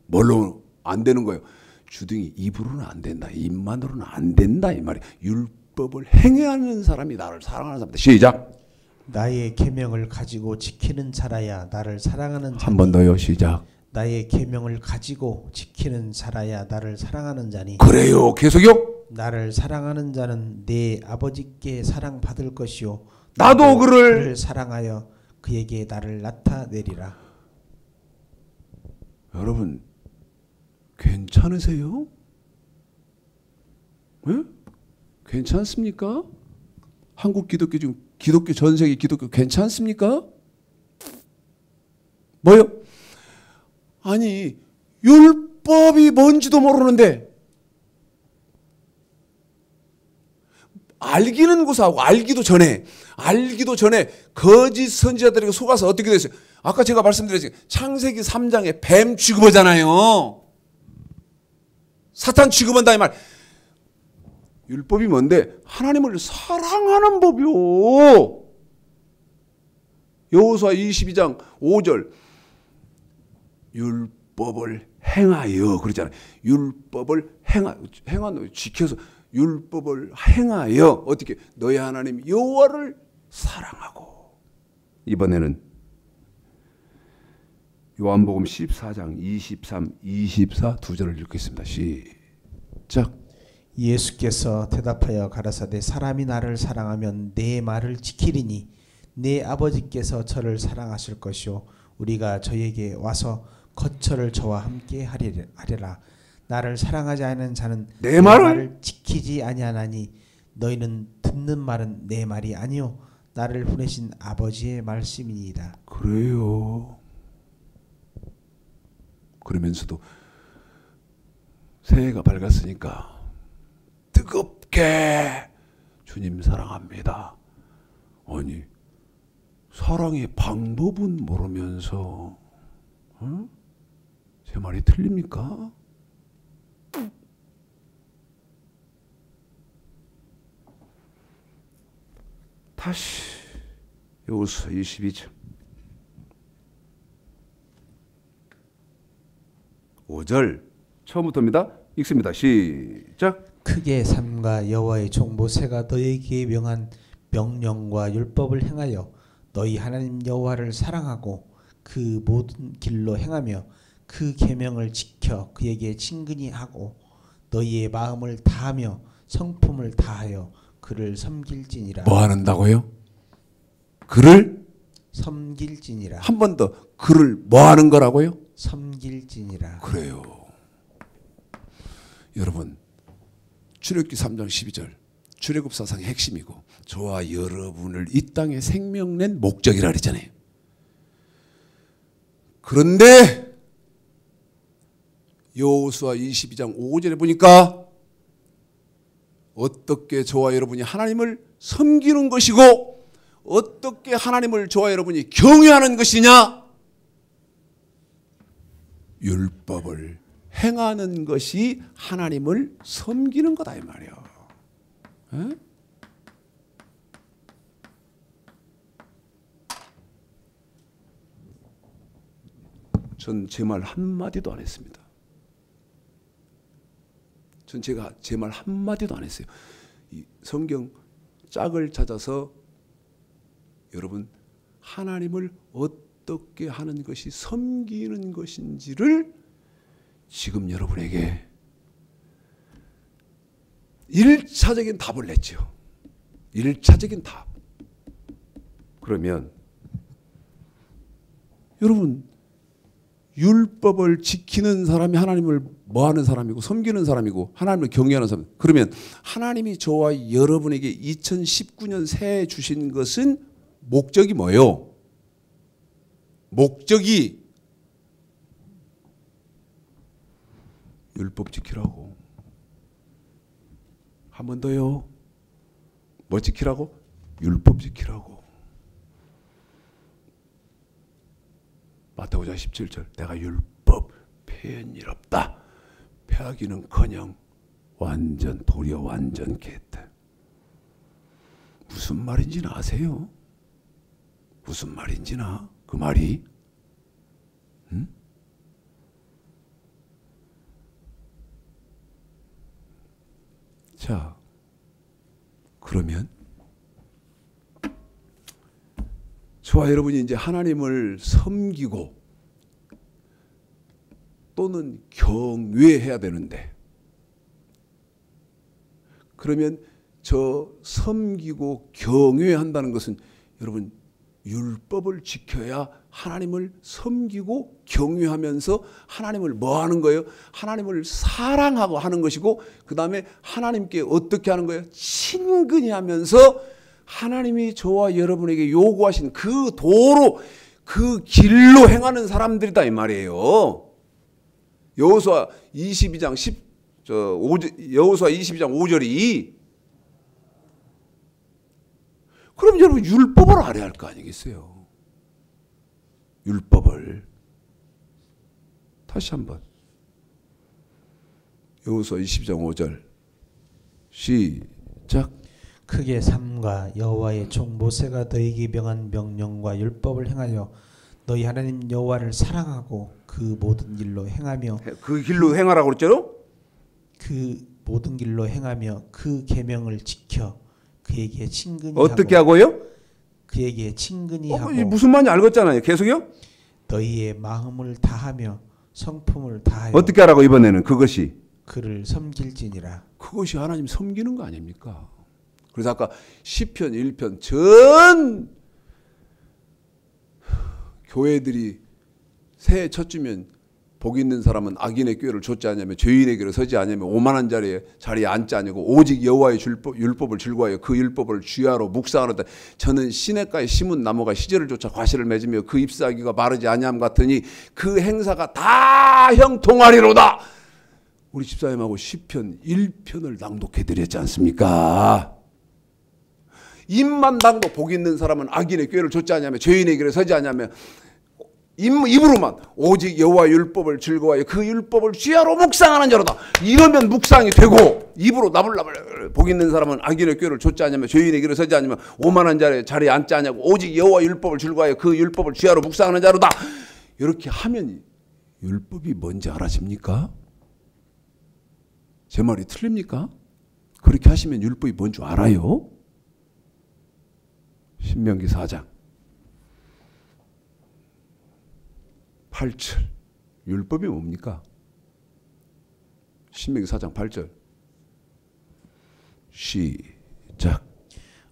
뭘로 안 되는 거예요? 주둥이 입으로는 안 된다. 입만으로는 안 된다 이 말이에요. 율법을 행하는 사람이 나를 사랑하는 사람이다. 시작. 나의 계명을 가지고 지키는 자라야 나를 사랑하는 자니. 한 번 더요. 시작. 나의 계명을 가지고 지키는 자라야 나를 사랑하는 자니. 그래요. 계속요. 나를 사랑하는 자는 내 아버지께 사랑받을 것이요 나도 그를 사랑하여 그에게 나를 나타내리라. 여러분 괜찮으세요? 네? 괜찮습니까? 한국 기독교 지금 전 세계 기독교 괜찮습니까? 뭐요? 아니 율법이 뭔지도 모르는데 알기는 고사하고 알기도 전에 거짓 선지자들에게 속아서 어떻게 됐어요? 아까 제가 말씀드렸죠. 창세기 3장에 뱀 취급하잖아요. 사탄 취급한다 이 말. 율법이 뭔데? 하나님을 사랑하는 법이요. 여호수아 22장 5절 율법을 행하여 그러잖아요. 율법을 행하는 지켜서 율법을 행하여 어떻게? 너희 하나님 여호와를 사랑하고. 이번에는 요한복음 14장 23, 24 두 절을 읽겠습니다. 시작. 예수께서 대답하여 가라사대 사람이 나를 사랑하면 내 말을 지키리니 내 아버지께서 저를 사랑하실 것이요 우리가 저에게 와서 거처를 저와 함께 하리라. 나를 사랑하지 않는 자는 내 말을 지키지 아니하나니 너희는 듣는 말은 내 말이 아니요 나를 보내신 아버지의 말씀이니이다. 그래요. 그러면서도 새해가 밝았으니까 뜨겁게 주님 사랑합니다. 아니 사랑의 방법은 모르면서 제 말이 틀립니까? 다시 여호수아 22장 5절 처음부터입니다. 읽습니다. 시작. 크게 삼가 여호와의 종 모세가 너희에게 명한 명령과 율법을 행하여 너희 하나님 여호와를 사랑하고 그 모든 길로 행하며 그 계명을 지켜 그에게 친근히 하고 너희의 마음을 다하며 성품을 다하여 그를 섬길지니라. 뭐 하는다고요? 그를 섬길지니라. 한 번 더 그를 뭐 하는 거라고요? 섬길지니라. 그래요. 여러분 출애굽기 3장 12절 출애굽 사상의 핵심이고 저와 여러분을 이 땅에 생명낸 목적이라 그랬잖아요. 그런데 여호수아 22장 5절에 보니까 어떻게 저와 여러분이 하나님을 섬기는 것이고 어떻게 하나님을 저와 여러분이 경외하는 것이냐? 율법을 행하는 것이 하나님을 섬기는 거다 이 말이야. 에? 전 제 말 한마디도 안 했습니다. 전 제가 제 말 한마디도 안 했어요. 이 성경 짝을 찾아서 여러분 하나님을 어떻게 하는 것이 섬기는 것인지를 지금 여러분에게 1차적인 답을 냈죠. 1차적인 답. 그러면 여러분 율법을 지키는 사람이 하나님을 뭐하는 사람이고 섬기는 사람이고 하나님을 경외하는 사람. 그러면 하나님이 저와 여러분에게 2019년 새해 주신 것은 목적이 뭐예요? 목적이 율법 지키라고. 한 번 더요. 뭐 지키라고? 율법 지키라고. 마태복음 17절 내가 율법 폐한 일 없다. 폐하기는커녕 완전 도리어 완전케 했다. 무슨 말인지는 아세요? 무슨 말인지나 그 말이 응? 자 그러면 저와 여러분이 이제 하나님을 섬기고 또는 경외해야 되는데 그러면 저 섬기고 경외한다는 것은 여러분 율법을 지켜야 하나님을 섬기고 경외하면서 하나님을 뭐 하는 거예요? 하나님을 사랑하고 하는 것이고 그 다음에 하나님께 어떻게 하는 거예요? 친근히 하면서 하나님이 저와 여러분에게 요구하신 그 도로 그 길로 행하는 사람들이다 이 말이에요. 여호수아 22장 5절이 그럼 여러분 율법을 알아야 할 거 아니겠어요? 율법을 다시 한번 여호수아 22장 5절 시작. 크게 삼가 여호와의 종 모세가 너희에게 명한 명령과 율법을 행하여 너희 하나님 여호와를 사랑하고 그 모든 길로 행하며 그 길로 행하라고 그랬죠? 그 모든 길로 행하며 그 계명을 지켜 그에게 친근히 어떻게 하고 하고요? 그에게 친근히 하고 무슨 말인지 알겠잖아요. 계속요? 너희의 마음을 다하며 성품을 다하여 어떻게 하라고 이번에는 그것이 그를 섬길지니라. 그것이 하나님 섬기는 거 아닙니까? 그래서 아까 시편 1편 전 교회들이 새해 첫 주면 복 있는 사람은 악인의 꾀를 좇지 않으며 죄인의 길을 서지 않으며 오만한 자리에 앉지 않고 오직 여호와의 율법을 즐거워하여 그 율법을 주야로 묵상하노다. 저는 시냇가에 심은 나무가 시절을 쫓아 과실을 맺으며 그 잎사귀가 마르지 아니함 같으니 그 행사가 다 형통하리로다. 우리 집사님하고 시편 1편을 낭독해 드렸지 않습니까? 입만 당도 복 있는 사람은 악인의 꾀를 좇지 않냐며 죄인의 길에 서지 않냐며 입으로만 오직 여호와 율법을 즐거워하여 그 율법을 주야로 묵상하는 자로다. 이러면 묵상이 되고 입으로 나불나불 복 있는 사람은 악인의 꾀를 좇지 않냐며 죄인의 길에 서지 않냐며 오만한 자리에 앉지 않냐고 오직 여호와 율법을 즐거워하여 그 율법을 주야로 묵상하는 자로다. 이렇게 하면 율법이 뭔지 알아십니까? 제 말이 틀립니까? 그렇게 하시면 율법이 뭔 줄 알아요? 신명기 4장 8절 율법이 뭡니까? 신명기 4장 8절 시작.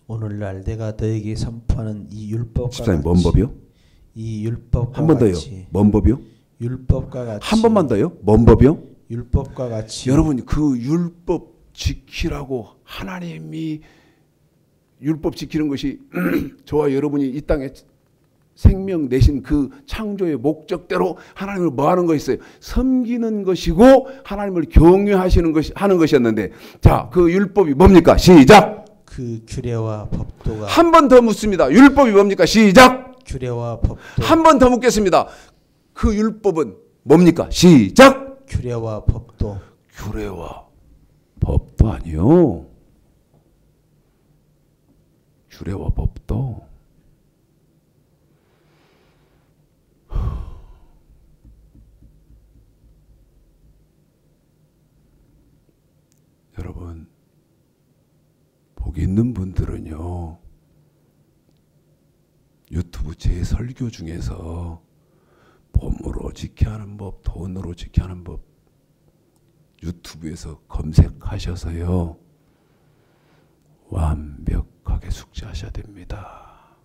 오늘날 내가 너에게 선포하는 이 율법과 집사님 뭔 법이요? 이 율법과 한 번 더요. 같이 뭔 법이요? 율법과 같이 한 번만 더요. 뭔 법이요? 율법과 같이 여러분 그 율법 지키라고 하나님이 율법 지키는 것이 저와 여러분이 이 땅에 생명 내신 그 창조의 목적대로 하나님을 뭐 하는 것이 있어요? 섬기는 것이고 하나님을 경외하시는 것이 하는 것이었는데 자, 그 율법이 뭡니까? 시작. 그 규례와 법도가 한 번 더 묻습니다. 율법이 뭡니까? 시작. 규례와 법도 한 번 더 묻겠습니다. 그 율법은 뭡니까? 시작. 규례와 법도 규례와 법도 아니요. 규례와 법도 여러분 복 있는 분들은요 유튜브 제 설교 중에서 몸으로 지켜야 하는 법, 돈으로 지켜야 하는 법 유튜브에서 검색하셔서요 완벽하게 숙지하셔야 됩니다.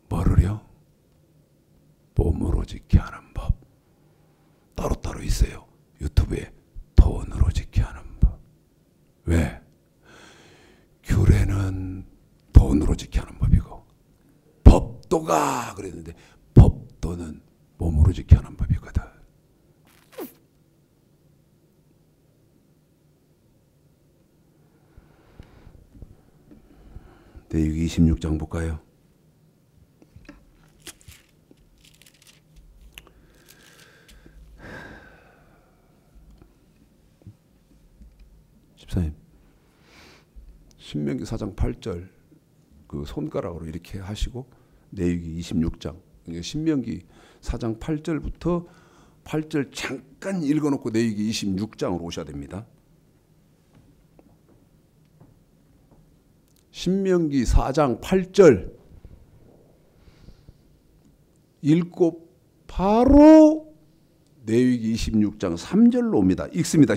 뭐를요? 몸으로 지켜야 하는 법 따로따로 있어요. 유튜브에 돈으로 지켜야 하는 법. 왜? 규례는 돈으로 지켜야 하는 법이고 법도가 그랬는데 법도는 몸으로 지켜야 하는 법이거든. 레위기 26장 볼까요? 집사님 신명기 4장 8절 그 손가락으로 이렇게 하시고 레위기 26장 신명기 4장 8절부터 8절 잠깐 읽어놓고 레위기 26장으로 오셔야 됩니다. 신명기 4장 8절 읽고 바로 레위기 26장 3절로 옵니다. 읽습니다.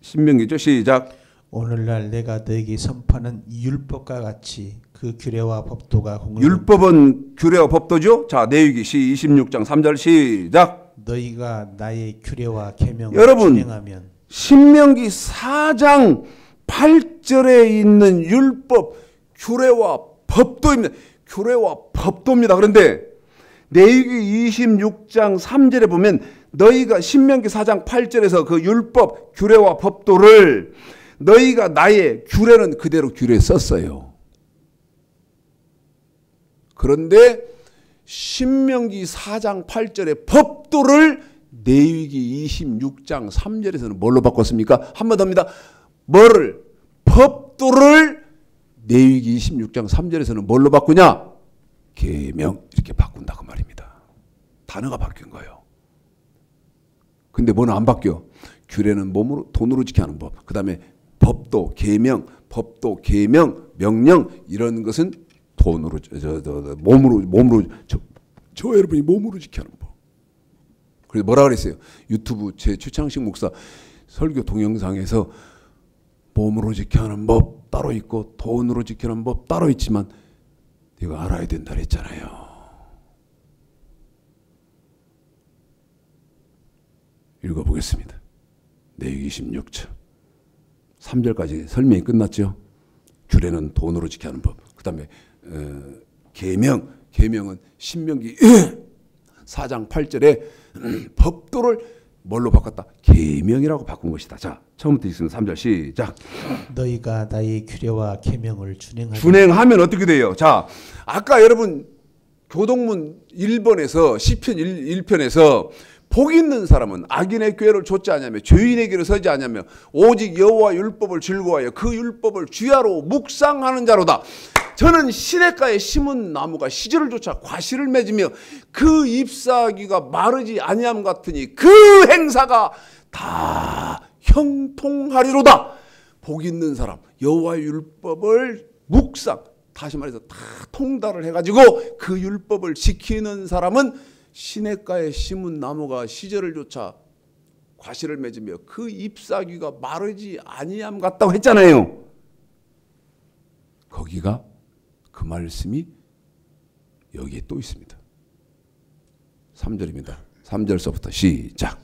신명기죠. 시작. 오늘날 내가 너에게 선포하는 이 율법과 같이 그 규례와 법도가 율법은 규례와 법도죠. 자, 레위기 26장 3절 시작. 너희가 나의 규례와 계명을 여러분, 준행하면 신명기 4장 8절에 있는 율법 규례와 법도입니다. 규례와 법도입니다. 그런데 레위기 26장 3절에 보면 너희가 신명기 4장 8절에서 그 율법 규례와 법도를 너희가 나의 규례는 그대로 규례에 썼어요. 그런데 신명기 4장 8절의 법도를 레위기 26장 3절에서는 뭘로 바꿨습니까? 한 번 더 합니다. 뭐를? 법도를 레위기 26장 3절에서는 뭘로 바꾸냐? 계명 이렇게 바꾼다 그 말입니다. 단어가 바뀐 거예요. 근데 뭐는 안 바뀌어. 규례는 몸으로 돈으로 지켜야 하는 법. 그 다음에 법도 계명, 명령 이런 것은 돈으로 몸으로 저 여러분이 몸으로 지켜야 하는 법. 그래서 뭐라 그랬어요? 유튜브 제 최창식 목사 설교 동영상에서 몸으로 지켜야 하는 법 따로 있고 돈으로 지켜야 하는 법 따로 있지만 이거 알아야 된다 그랬잖아요. 읽어보겠습니다. 레위기 26장 3절까지 설명이 끝났죠. 규례는 돈으로 지켜야 하는 법. 그 다음에 계명은 신명기 4장 8절에 법도를 뭘로 바꿨다? 계명이라고 바꾼 것이다. 자, 처음부터 읽습니다. 3절 시작. 너희가 나의 규례와 계명을 준행하면 어떻게 돼요? 자, 아까 여러분 교동문 1번에서 시편 1편에서 복 있는 사람은 악인의 꾀를 좇지 아니하며 죄인의 길을 서지 아니하며 오직 여호와 율법을 즐거워하여 그 율법을 주야로 묵상하는 자로다. 저는 시냇가에 심은 나무가 시절을 쫓아 과실을 맺으며 그 잎사귀가 마르지 아니함 같으니 그 행사가 다 형통하리로다. 복 있는 사람, 여호와의 율법을 묵상, 다시 말해서 다 통달을 해가지고 그 율법을 지키는 사람은 시냇가에 심은 나무가 시절을 쫓아 과실을 맺으며 그 잎사귀가 마르지 아니함 같다고 했잖아요. 거기가 그 말씀이 여기에 또 있습니다. 3절입니다. 3절서부터 시작.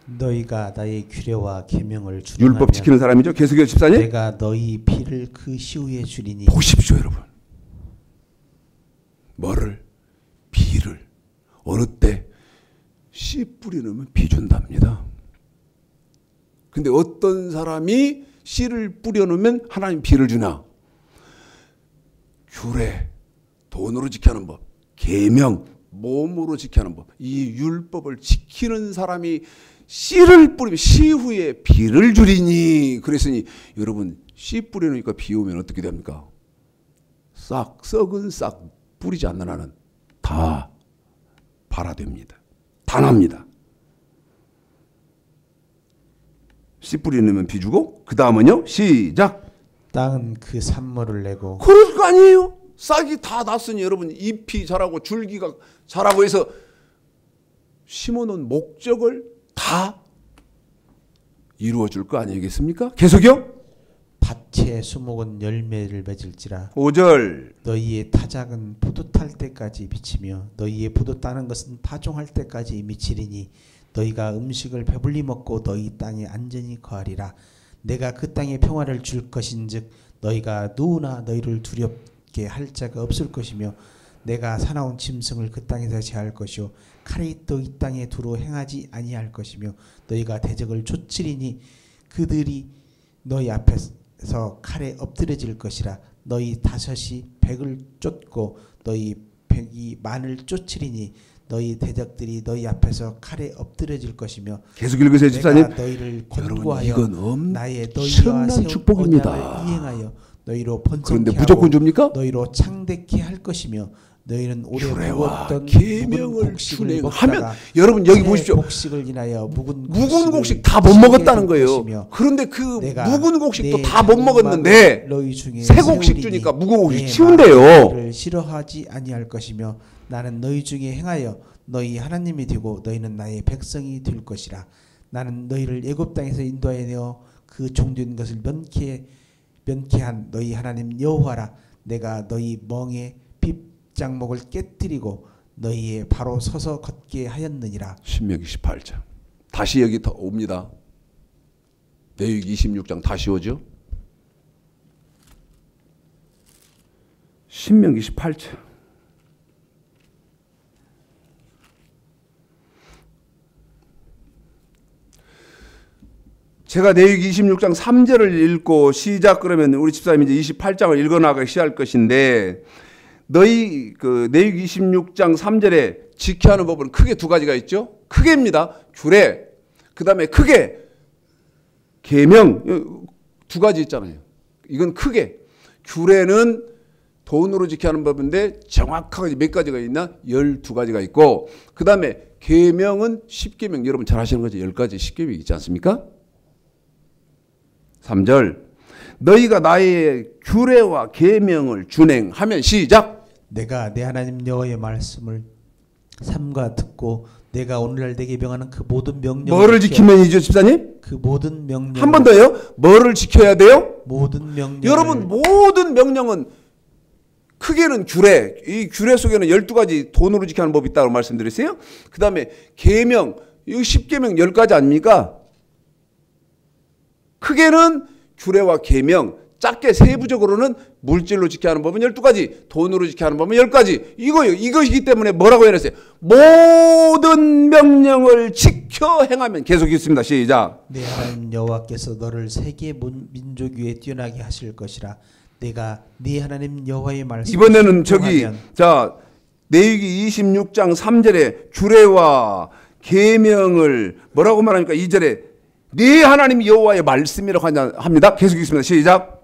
너희가 나의 규례와 계명을 준행하면 율법 지키는 사람이죠. 계속해요 집사님. 내가 너희 피를 그 시후에 주리니. 보십시오 여러분. 뭐를? 비를. 어느 때? 씨 뿌리놓으면 비 준답니다. 근데 어떤 사람이 씨를 뿌려놓으면 하나님 비를 주나? 규례, 돈으로 지켜하는 법, 계명, 몸으로 지켜하는 법, 이 율법을 지키는 사람이 씨를 뿌리면 시후에 비를 주리니. 그랬으니 여러분 씨 뿌려놓으니까 비 오면 어떻게 됩니까? 썩은 싹 뿌리지 않는 한은 다 발화됩니다. 다 납니다. 씨 뿌리놓으면 비 주고 그 다음은요 시작. 땅은 그 산모를 내고. 그럴 거 아니에요. 싹이 다 났으니 여러분 잎이 자라고 줄기가 자라고 해서 심어놓은 목적을 다 이루어줄 거 아니겠습니까? 계속요. 밭의 수목은 열매를 맺을지라. 5절. 너희의 타작은 포도 탈 때까지 미치며 너희의 포도 따는 것은 파종할 때까지 미치리니 너희가 음식을 배불리 먹고 너희 땅에 안전히 거하리라. 내가 그 땅에 평화를 줄 것인즉 너희가 누구나 너희를 두렵게 할 자가 없을 것이며 내가 사나운 짐승을 그 땅에서 제할 것이요 칼이 또 이 땅에 두루 행하지 아니할 것이며 너희가 대적을 쫓으리니 그들이 너희 앞에서 칼에 엎드려질 것이라. 너희 다섯이 백을 쫓고 너희 백이 만을 쫓으리니 너희 대적들이 너희 앞에서 칼에 엎드려질 것이며. 계속 읽으세요 집사님. 내가 너희를 여러분 권고하여 이건 나의 너희와 엄청난 세운 축복입니다. 언약을 이행하여 너희로 번성케 그런데 하고 무조건 줍니까? 너희로 창대케 할 것이며 너희는 오래 규례와 먹었던 묵은 계명을 곡식을 준행하면 먹다가 여러분 여기 새 보십시오. 곡식을 인하여 묵은 곡식 다 못 먹었다는 거예요. 것이며 그런데 그 내가 묵은 곡식도 내 다 못 먹었는데 너희 중에 새 곡식 세우리니 주니까 묵은 곡식 내 치운대요. 마음을 싫어하지 아니할 것이며 나는 너희 중에 행하여 너희 하나님이 되고 너희는 나의 백성이 될 것이라. 나는 너희를 애굽 땅에서 인도하여 내어 그 종된 것을 면케한 너희 하나님 여호와라. 내가 너희 멍에 빗장목을 깨뜨리고 너희의 바로 서서 걷게 하였느니라. 신명기 18장. 다시 여기 더 옵니다. 레위기 26장 다시 오죠. 신명기 18장. 제가 레위기 26장 3절을 읽고 시작 그러면 우리 집사님이 이제 28장을 읽어나가기 시작할 것인데 너희 그 레위기 26장 3절에 지켜야 하는 법은 크게 두 가지가 있죠. 크게입니다. 규례. 그다음에 크게 계명 두 가지 있잖아요. 이건 크게. 규례는 돈으로 지켜야 하는 법인데 정확하게 몇 가지가 있나? 12가지가 있고 그다음에 계명은 10계명 여러분 잘 아시는 거죠. 10가지 10계명이 있지 않습니까? 3절 너희가 나의 규례와 계명을 준행하면 시작. 내가 내 하나님 여호와의 말씀을 삼가 듣고 내가 오늘날 내게 명하는 그 모든 명령을 뭐를 지키면이죠 집사님? 그 모든 명령 한 번 더요. 뭐를 지켜야 돼요? 모든 명령 여러분 모든 명령은 크게는 규례. 이 규례 속에는 12가지 돈으로 지켜야 하는 법이 있다고 말씀드렸어요. 그 다음에 계명 이 10계명 10가지 아닙니까? 크게는 규례와 계명 작게 세부적으로는 물질로 지켜야 하는 법은 12가지, 돈으로 지켜야 하는 법은 10가지. 이거요. 이것이기 때문에 뭐라고 해놨어요? 모든 명령을 지켜 행하면. 계속 읽습니다. 시작. 내 하나님 여호와께서 너를 세계 민족 위에 뛰어나게 하실 것이라. 내가 네 하나님 여호와의 말씀을 이번에는 저기 순종하면 자 레위기 26장 3절에 규례와 계명을 뭐라고 말합니까? 2절에 네 하나님 여호와의 말씀이라고 합니다. 계속 읽습니다. 시작.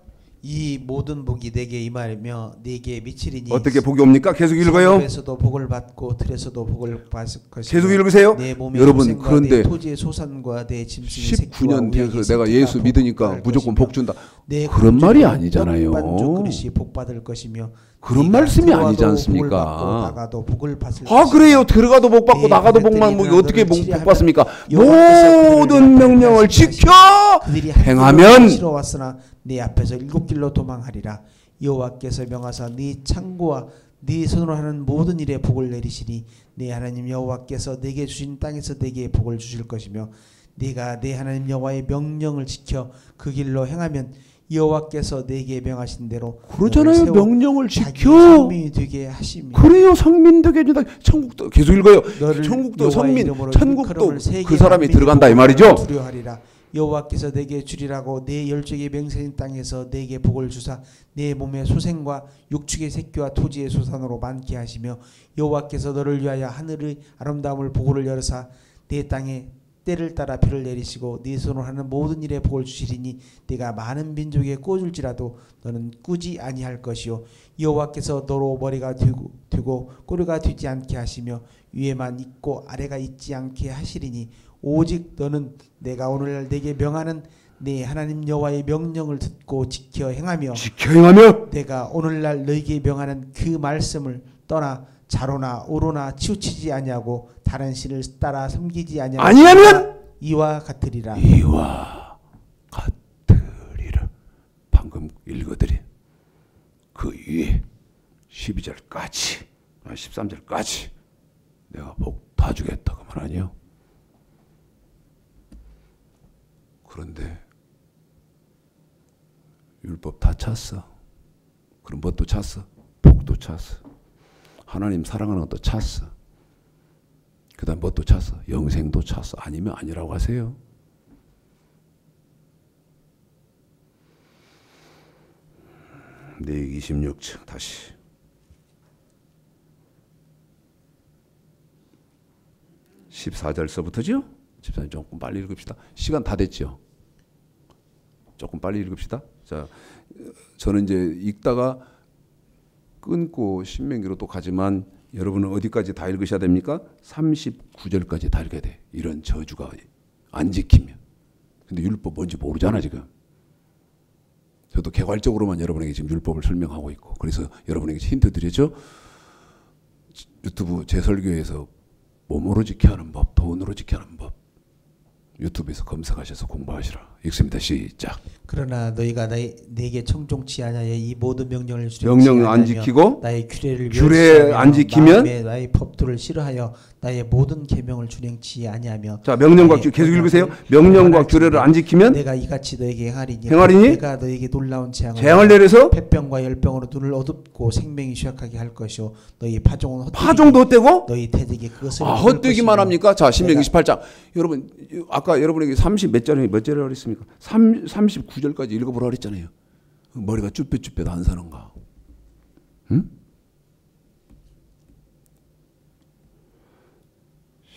이 모든 복이 내게 임하며 내게 미치리니 어떻게 복이 옵니까? 계속 읽어요. 성읍에서도 복을 받고 들에서도 복을 받을 것이며 계속 읽으세요. 내 몸의 여러분, 소생과 그런데 내 토지의 소산과 내 짐승의 새끼와 19년 뒤에서 우양의 내가 새끼가 예수 믿으니까 복받을 무조건 것이며 복 준다. 내 그런 말이 공주가 아니잖아요. 떡반죽 그릇이 복받을 것이며 그런 네가 말씀이 들어와도 아니지 않습니까? 복을 받고 나가도 복을 받을 아 그래요. 들어가도 복 받고 네, 나가도 복만 그들이 뭐 어떻게 너를 복 치리하면 받습니까? 여호와께서 모든 그들을 명령을 앞에 지켜 그들이 행하면 싫어왔으나 네 앞에서 일곱 길로 도망하리라. 여호와께서 명하사 네 창고와 네 손으로 하는 모든 일에 복을 내리시니 네 하나님 여호와께서 내게 주신 땅에서 내게 복을 주실 것이며 네가 네 하나님 여호와의 명령을 지켜 그 길로 행하면 여호와께서 내게 명하신 대로 그러잖아요. 명령을 자기 지켜. 성민이 되게 하시며 그래요. 성민 되게 해준다. 천국도 계속 읽어요. 너를 천국도 여호와의 성민, 이름으로 천국도 일컬음을 세계 그 사람이 만민이 들어간다 이 보고 말이죠. 두려워하리라. 여호와께서 내게 주리라고 내 열조에게 맹세한 땅에서 내게 복을 주사 내 몸의 소생과 육축의 새끼와 토지의 소산으로 많게 하시며 여호와께서 너를 위하여 하늘의 아름다움을 보고를 열어사 내 땅에 때를 따라 비를 내리시고 네 손으로 하는 모든 일에 복을 주시리니 네가 많은 민족에 꽂을지라도 너는 꾸지 아니할 것이요 여호와께서 너로 머리가 되고 꼬리가 되지 않게 하시며 위에만 있고 아래가 있지 않게 하시리니 오직 너는 내가 오늘날 내게 명하는 네 하나님 여호와의 명령을 듣고 지켜 행하며 내가 오늘날 너에게 명하는 그 말씀을 떠나 자로나 오로나 치우치지 아니하고 다른 신을 따라 섬기지 아니하면 이와 같으리라. 이와 같으리라. 방금 읽어드린 그 위에 12절까지 13절까지 내가 복 다 주겠다 그 말 아니에요? 그런데 율법 다 찼어. 그럼 뭣도 찼어? 복도 찼어. 하나님 사랑하는 것도 찼어. 그 다음 뭣도 찼어? 영생도 찼어. 아니면 아니라고 하세요. 레위기 26층 다시 14절서부터죠? 14절 조금 빨리 읽읍시다. 시간 다 됐죠? 조금 빨리 읽읍시다. 자, 저는 이제 읽다가 끊고 신명기로 또 가지만 여러분은 어디까지 다 읽으셔야 됩니까? 39절까지 다 읽어야 돼. 이런 저주가 안 지키면. 근데 율법 뭔지 모르잖아 지금. 저도 개괄적으로만 여러분에게 지금 율법을 설명하고 있고 그래서 여러분에게 힌트 드렸죠. 유튜브 제 설교에서 몸으로 지켜야 하는 법, 돈으로 지켜야 하는 법 유튜브에서 검색하셔서 공부하시라. 읽습니다. 시작. 그러나 너희가 내게 청종치 아니하여 이 모든 명령을 명령 안 지키고 나의 규례를 규례 안 지키면 나의 법도를 싫어하여 나의 모든 계명을 준행치 아니하며 자 명령과 계속 읽으세요. 명령과 규례를 안 지키면 내가 이같이 너에게 행하리니 내가 너에게 놀라운 재앙을 내려서 폐병과 열병으로 눈을 어둡고 생명이 쇠약하게 할 것이요 너희 파종은 파종도 헛되고 너희 태득이 그것을 헛되기만 합니까? 자 신명기 28장 여러분 아까 여러분에게 30 몇 절이라고 그랬습니까? 39절까지 읽어보라 그랬잖아요. 머리가 쭈뼛쭈뼛 안 서는가? 응?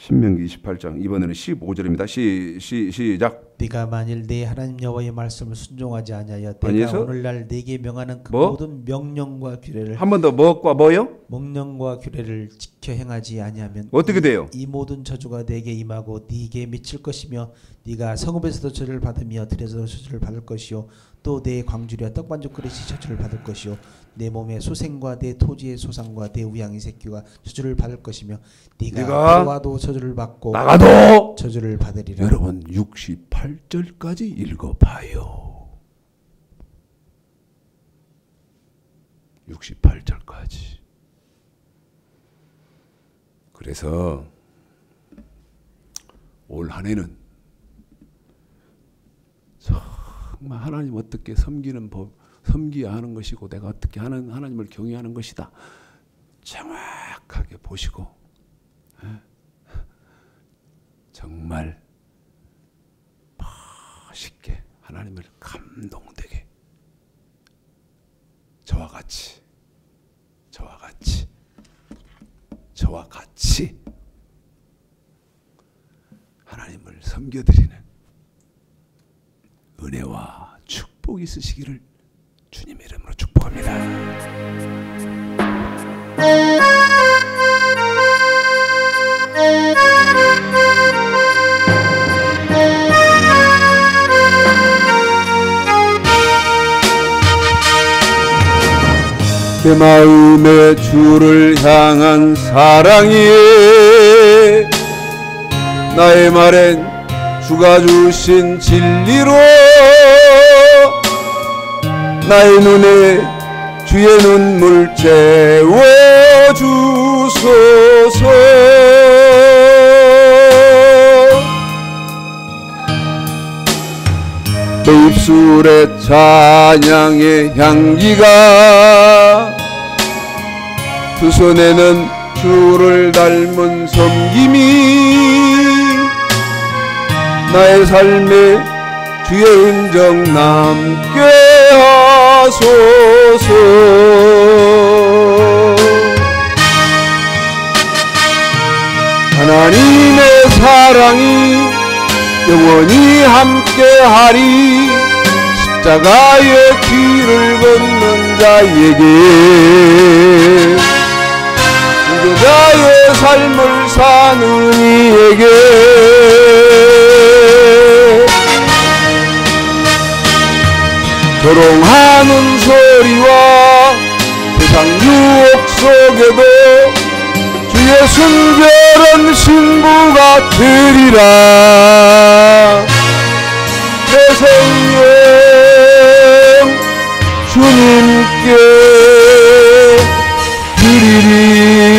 신명기 28장 이번에는 15절입니다. 시작. 네가 만일 네 하나님 여호와의 말씀을 순종하지 아니하여 내가 아니해서? 오늘날 네게 명하는 그 뭐? 모든 명령과 규례를 한 번 더 뭐과 뭐요? 명령과 규례를 지켜 행하지 아니하면 어떻게 돼요? 이 모든 저주가 네게 임하고 네게 미칠 것이며 네가 성읍에서도 저주를 받으며 들에서도 저주를 받을 것이요 또 내 광주리와 떡반죽 그릇이 저주를 받을 것이요 내 몸의 소생과 내 토지의 소상과 내 우양의 새끼가 저주를 받을 것이며 네가 들어와도 저주를 받고 나가도 저주를 받으리라. 여러분 68절까지 읽어봐요. 68절까지. 그래서 올 한 해는 정말 하나님 어떻게 섬기는 법 섬기어야 하는 것이고 내가 어떻게 하나님을 경외하는 것이다. 정확하게 보시고 정말 멋있게 하나님을 감동되게 저와 같이 하나님을 섬겨드리는 은혜와 축복이 있으시기를 주님의 이름으로 축복합니다. 내 마음에 주를 향한 사랑이 나의 말엔 주가 주신 진리로 나의 눈에 주의 눈물 채워주소서. 내 입술에 찬양의 향기가 두 손에는 주를 닮은 섬김이 나의 삶에 주의 흔적 남게 하소서. 하나님의 사랑이 영원히 함께하리. 십자가의 길을 걷는 자에게 순교자의 삶을 사는 이에게 조롱하는 소리와 세상 유혹 속에도 주의 순결한 신부가 되리라. 내 생명 주님께 드리리.